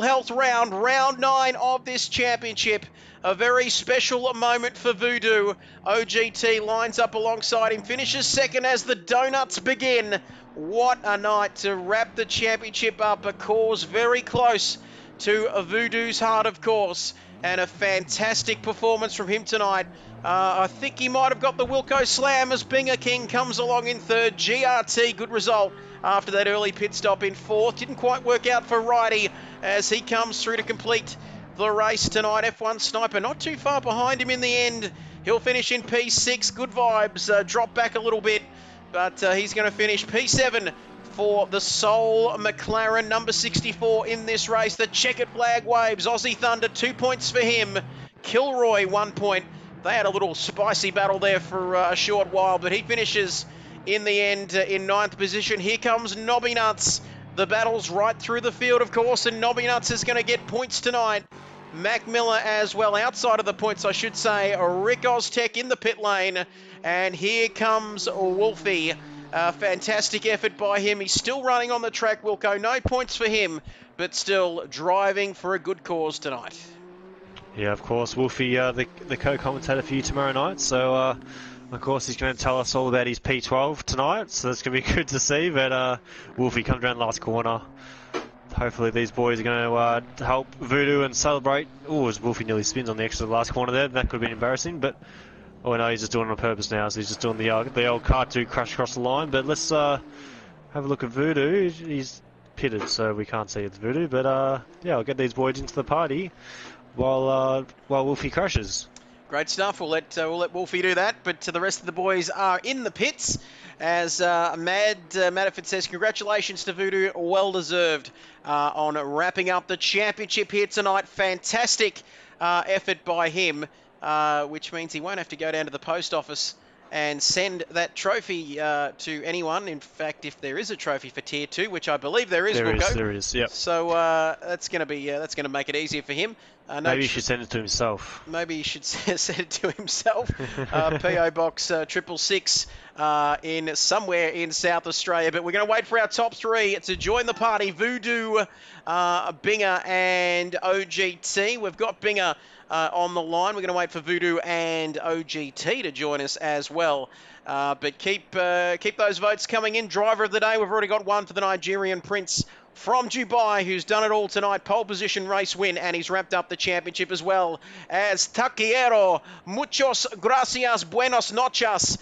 health round 9 of this championship. A very special moment for Voodoo. OGT lines up alongside him, finishes second as the donuts begin. What a night to wrap the championship up. A cause very close to Voodoo's heart, of course. And a fantastic performance from him tonight. I think he might have got the Wilco Slam as Binger King comes along in third. GRT, good result after that early pit stop in fourth. Didn't quite work out for Righty as he comes through to complete the race tonight. F1 Sniper not too far behind him in the end. He'll finish in P6. Good vibes. Drop back a little bit, but he's going to finish P7 for the sole McLaren, number 64 in this race. The checkered flag waves. Aussie Thunder, 2 points for him. Kilroy, 1 point. They had a little spicy battle there for a short while, but he finishes in the end in 9th position. Here comes Nobby Nuts. The battle's right through the field, of course, and Nobby Nuts is going to get points tonight. Mac Miller as well, outside of the points, I should say. Rick Oztech in the pit lane. And here comes Wolfie. Fantastic effort by him. He's still running on the track, Wilco. No points for him, but still driving for a good cause tonight. Yeah, of course. Wolfie, the co-commentator for you tomorrow night. So, of course, he's going to tell us all about his P12 tonight. So that's going to be good to see. But Wolfie comes around last corner. Hopefully these boys are going to help Voodoo and celebrate. Oh, as Wolfie nearly spins on the extra last corner there. That could have been embarrassing, but... Oh no, he's just doing it on purpose now, so he's just doing the old car to crash across the line. But let's have a look at Voodoo. He's pitted, so we can't see it's Voodoo. But yeah, I'll get these boys into the party while Wolfie crashes. Great stuff. We'll let Wolfie do that. But the rest of the boys are in the pits. As Madiford says, congratulations to Voodoo, well deserved on wrapping up the championship here tonight. Fantastic effort by him. Which means he won't have to go down to the post office and send that trophy to anyone. In fact, if there is a trophy for Tier 2, which I believe there is, There is, yep. So that's going to make it easier for him. Maybe he should send it to himself. Maybe he should send it to himself. PO Box 666 in somewhere in South Australia. But we're going to wait for our top three to join the party. Voodoo, Binger and OGT. We've got Binger on the line. We're going to wait for Voodoo and OGT to join us as well. But keep those votes coming in. Driver of the day, we've already got one for the Nigerian Prince from Dubai, who's done it all tonight. Pole position race win, and he's wrapped up the championship as well as Taquiero. Muchos gracias, buenos noches,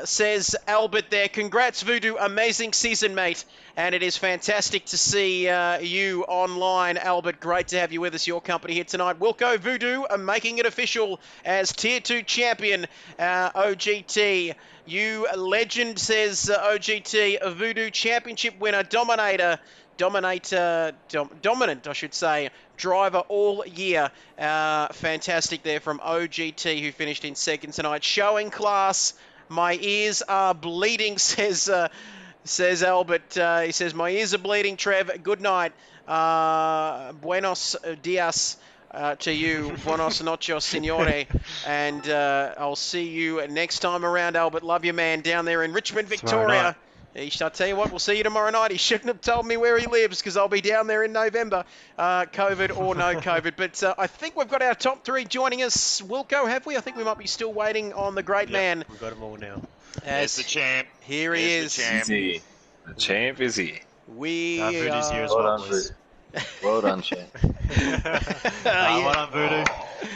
says Albert there. Congrats, Voodoo. Amazing season, mate. And it is fantastic to see you online, Albert. Great to have you with us, your company here tonight. Wilco, Voodoo are making it official as Tier 2 champion. OGT, you legend, says OGT. A Voodoo championship winner, dominant, I should say, driver all year. Fantastic there from OGT, who finished in second tonight. Showing class. My ears are bleeding, says Albert. He says, my ears are bleeding, Trev. Good night. Buenos dias to you. Buenos noches, signore. And I'll see you next time around, Albert. Love you, man, down there in Richmond, Victoria. I'll tell you what, we'll see you tomorrow night. He shouldn't have told me where he lives because I'll be down there in November, COVID or no COVID. But I think we've got our top three joining us. Wilco, have we? I think we might be still waiting on the great man. We've got them all now. There's the champ. Here he is. The champ is here. We Voodoo's here as Well well. done, Well done, champ. Well done, Voodoo.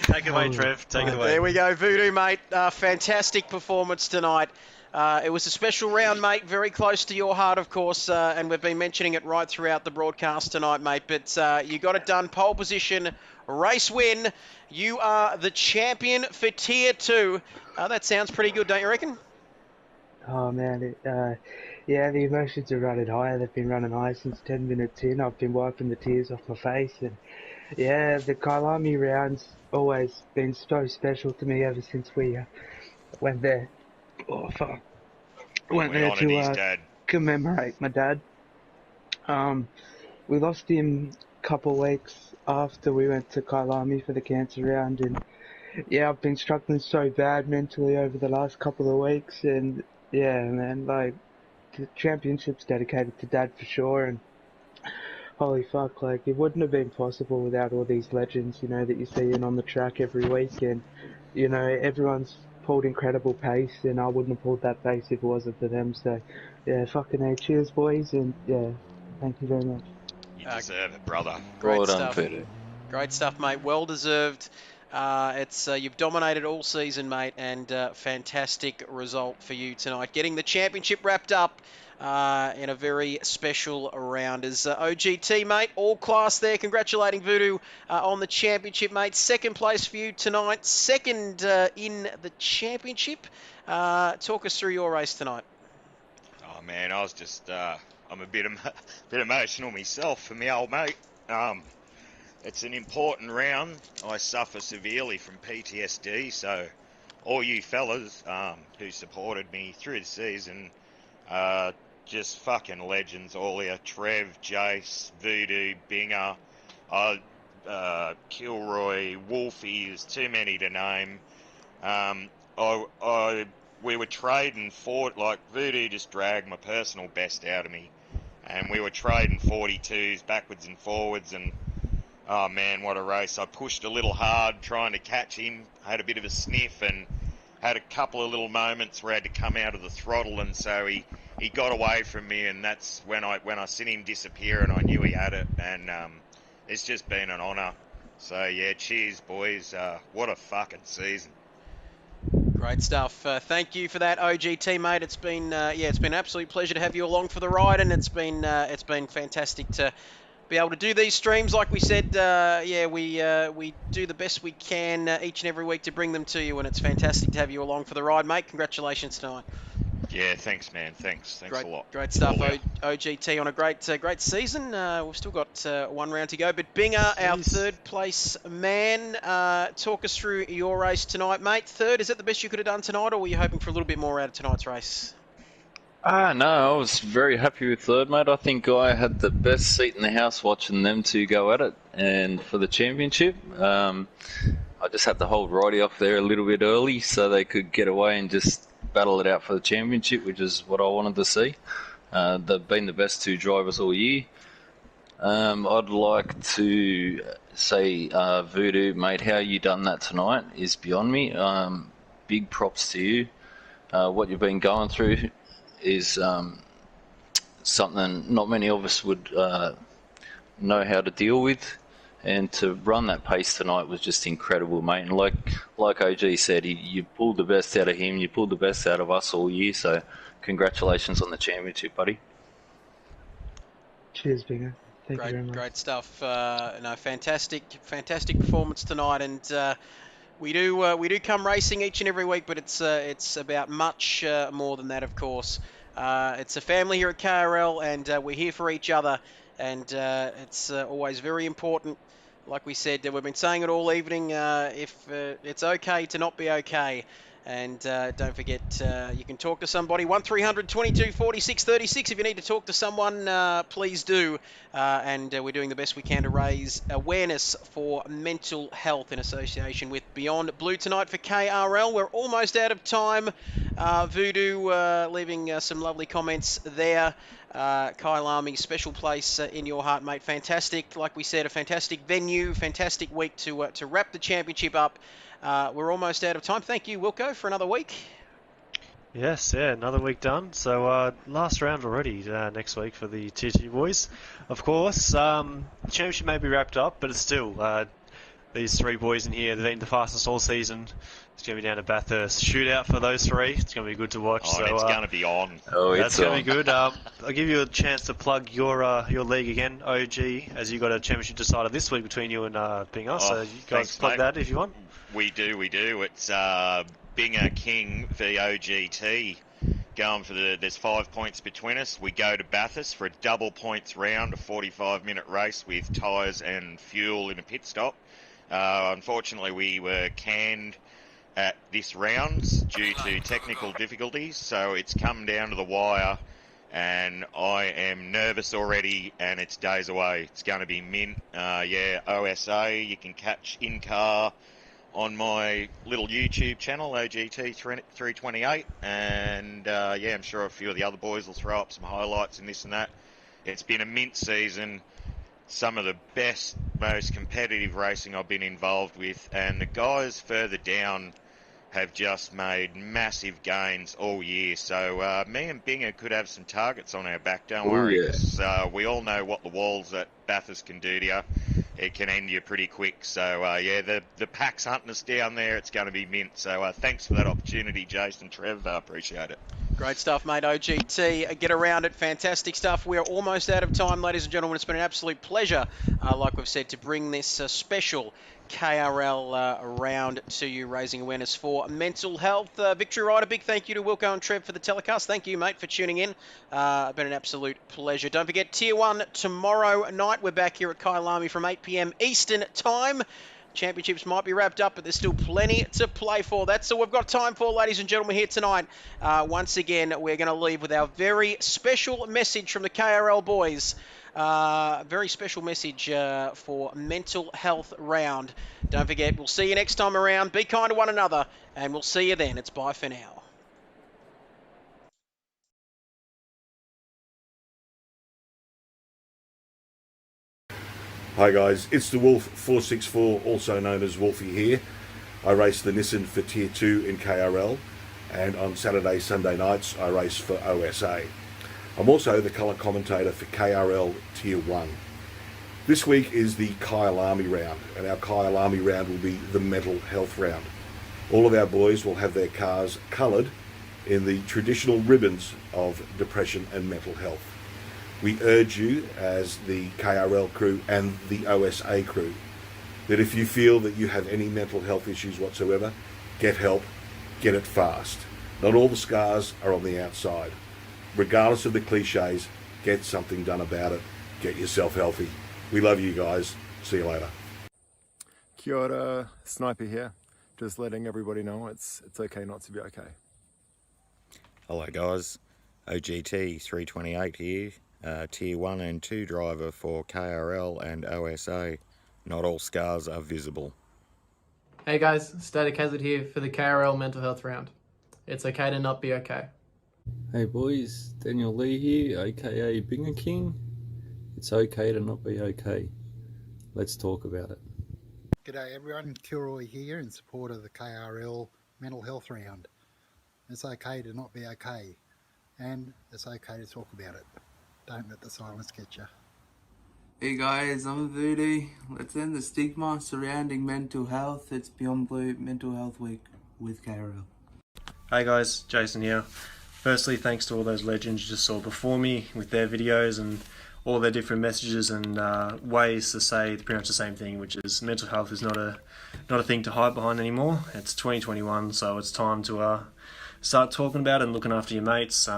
Take it away, Trev. Take it away. There we go, Voodoo, mate. Fantastic performance tonight. It was a special round, mate, very close to your heart, of course, and we've been mentioning it right throughout the broadcast tonight, mate, but you got it done. Pole position, race win. You are the champion for Tier 2. That sounds pretty good, don't you reckon? Oh man, yeah, the emotions are running high. They've been running high since 10 minutes in. I've been wiping the tears off my face, and yeah, the Kyalami round's always been so special to me ever since we went there. Oh fuck! Went there to commemorate my dad. We lost him a couple of weeks after we went to Kyalami for the cancer round, and yeah, I've been struggling so bad mentally over the last couple of weeks, and yeah, man, like the championship's dedicated to Dad for sure, and holy fuck, like it wouldn't have been possible without all these legends, you know, that you see in on the track every week, and you know, everyone's pulled incredible pace, and I wouldn't have pulled that pace if it wasn't for them. So yeah, fucking A, cheers boys, and yeah, thank you very much. You deserve it, brother. Great Well done, stuff. Voodoo. Great stuff, mate. Well deserved. It's you've dominated all season, mate, and fantastic result for you tonight. Getting the championship wrapped up in a very special round. As OGT, mate, all class there. Congratulating Voodoo on the championship, mate. Second place for you tonight. Second in the championship. Talk us through your race tonight. Oh man, I was just I'm a bit emotional myself for my old mate. It's an important round. I suffer severely from PTSD, so all you fellas who supported me through the season, just fucking legends all here. Trev, Jace, Voodoo, Binger, Kilroy, Wolfie, there's too many to name. We were trading like Voodoo just dragged my personal best out of me, and we were trading 42s backwards and forwards, and oh man, what a race. I pushed a little hard trying to catch him, had a bit of a sniff, and had a couple of little moments where I had to come out of the throttle, and so he got away from me, and that's when I seen him disappear, and I knew he had it, and it's just been an honour. So yeah, cheers boys, what a fucking season. Great stuff. Thank you for that, OGT, mate. It's been it's been an absolute pleasure to have you along for the ride, and it's been fantastic to be able to do these streams. Like we said, we do the best we can each and every week to bring them to you, and it's fantastic to have you along for the ride, mate. Congratulations tonight. Yeah, thanks, man. Thanks Great, a lot. Great stuff, OGT, on a great season. We've still got one round to go. But Binger, our third place man, talk us through your race tonight, mate. Third, is that the best you could have done tonight, or were you hoping for a little bit more out of tonight's race? No, I was very happy with third, mate. I think I had the best seat in the house watching them two go at it, and for the championship, I just had to hold Roddy off there a little bit early so they could get away and just battle it out for the championship, which is what I wanted to see. They've been the best two drivers all year. I'd like to say, Voodoo, mate, how you done that tonight is beyond me. Big props to you. What you've been going through is something not many of us would know how to deal with, and to run that pace tonight was just incredible, mate. And like OG said, you pulled the best out of him, you pulled the best out of us all year, so congratulations on the championship, buddy. Cheers, Binger. Thank you very much. Great stuff. Fantastic performance tonight, and we do come racing each and every week, but it's about much more than that, of course. It's a family here at KRL, and we're here for each other, and it's always very important. Like we said, we've been saying it all evening, if it's okay to not be okay. And don't forget, you can talk to somebody. 1300 22 46 36. If you need to talk to someone, please do. And we're doing the best we can to raise awareness for mental health in association with Beyond Blue tonight for KRL. We're almost out of time. Voodoo leaving some lovely comments there. Kyalami, special place in your heart, mate. Fantastic. Like we said, a fantastic venue, fantastic week to wrap the championship up. We're almost out of time. Thank you, Wilco, for another week. Yes, yeah, another week done. So last round already next week for the Tier 2 boys. Of course, the championship may be wrapped up, but it's still these three boys in here, they've been the fastest all season. It's going to be down to Bathurst. Shootout for those three. It's going to be good to watch. Oh, so, it's going to be on. Oh, that's going to be good. I'll give you a chance to plug your league again, OG, as you got a championship decided this week between you and Binger. So you guys plug mate. that if you want. We do. It's Binger King v OGT. Going for there's 5 points between us. We go to Bathurst for a double points round, a 45-minute race with tyres and fuel in a pit stop. Unfortunately, we were canned at this round due to technical difficulties, so it's come down to the wire and I am nervous already, and it's days away. It's going to be mint. Yeah, OSA, you can catch in-car on my little YouTube channel, OGT 328, and yeah, I'm sure a few of the other boys will throw up some highlights and this and that. It's been a mint season, some of the best, most competitive racing I've been involved with, and the guys further down have just made massive gains all year. So me and Binger could have some targets on our back, don't worry, because we all know what the walls at Bathurst can do to you. It can end you pretty quick. So yeah, the pack's hunting us down there. It's going to be mint. So thanks for that opportunity, Jason, Trev. Appreciate it. Great stuff, mate. OGT, get around it. Fantastic stuff. We are almost out of time, ladies and gentlemen. It's been an absolute pleasure, like we've said, to bring this special KRL round to you, raising awareness for mental health. Victory Rider, big thank you to Wilco and Trev for the telecast. Thank you, mate, for tuning in. Been an absolute pleasure. Don't forget, Tier 1 tomorrow night. We're back here at Kyalami from 8 p.m. Eastern Time. Championships might be wrapped up, but there's still plenty to play for. That's all we've got time for, ladies and gentlemen, here tonight. Once again, we're going to leave with our very special message from the KRL boys. Very special message for mental health round. Don't forget, we'll see you next time around. Be kind to one another, and we'll see you then. It's bye for now. Hi guys, it's the Wolf 464, also known as Wolfie here. I race the Nissan for Tier 2 in KRL, and on Saturday, Sunday nights I race for OSA. I'm also the colour commentator for KRL Tier 1. This week is the Kyalami round, and our Kyalami round will be the mental health round. All of our boys will have their cars coloured in the traditional ribbons of depression and mental health. We urge you, as the KRL crew and the OSA crew, that if you feel that you have any mental health issues whatsoever, get help, get it fast. Not all the scars are on the outside. Regardless of the cliches, get something done about it. Get yourself healthy. We love you guys. See you later. Kia ora, Sniper here. Just letting everybody know it's okay not to be okay. Hello guys, OGT 328 here. Tier 1 and 2 driver for KRL and OSA. Not all scars are visible. Hey guys, Static Hazard here for the KRL mental health round. It's okay to not be okay. Hey boys, Daniel Lee here, aka Binger King. It's okay to not be okay. Let's talk about it. G'day everyone, Kilroy here in support of the KRL mental health round. It's okay to not be okay, and it's okay to talk about it. Don't let the silence get you. Hey guys, I'm Voodoo. Let's end the stigma surrounding mental health. It's Beyond Blue Mental Health Week with KRL. Hey guys, Jason here. Firstly, thanks to all those legends you just saw before me with their videos and all their different messages and ways to say pretty much the same thing, which is mental health is not a thing to hide behind anymore. It's 2021, so it's time to start talking about it and looking after your mates.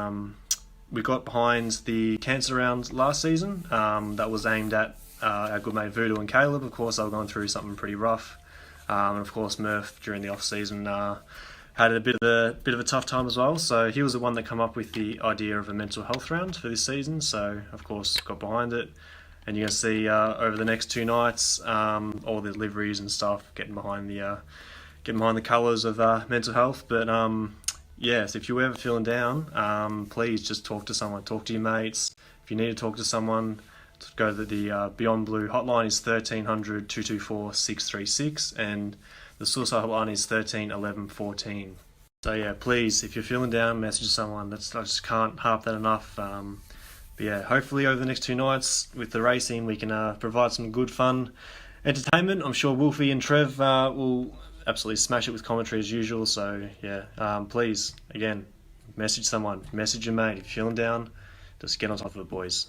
We got behind the cancer round last season. That was aimed at our good mate Voodoo and Caleb. Of course, they were going through something pretty rough, and of course Murph during the off season had a bit of a tough time as well. So he was the one that come up with the idea of a mental health round for this season. So of course got behind it, and you're gonna see over the next 2 nights all the liveries and stuff getting behind the colours of mental health. But yes, if you're ever feeling down, please just talk to someone. Talk to your mates. If you need to talk to someone, go to the Beyond Blue hotline is 1300 224 636, and the suicide hotline is 13 11 14. So yeah, please, if you're feeling down, message someone. I just can't harp that enough. But yeah, hopefully over the next 2 nights with the racing, we can provide some good fun entertainment. I'm sure Wolfie and Trev will absolutely smash it with commentary as usual. So yeah, please, again, message someone, message your mate. If you're feeling down, just get on top of it, boys.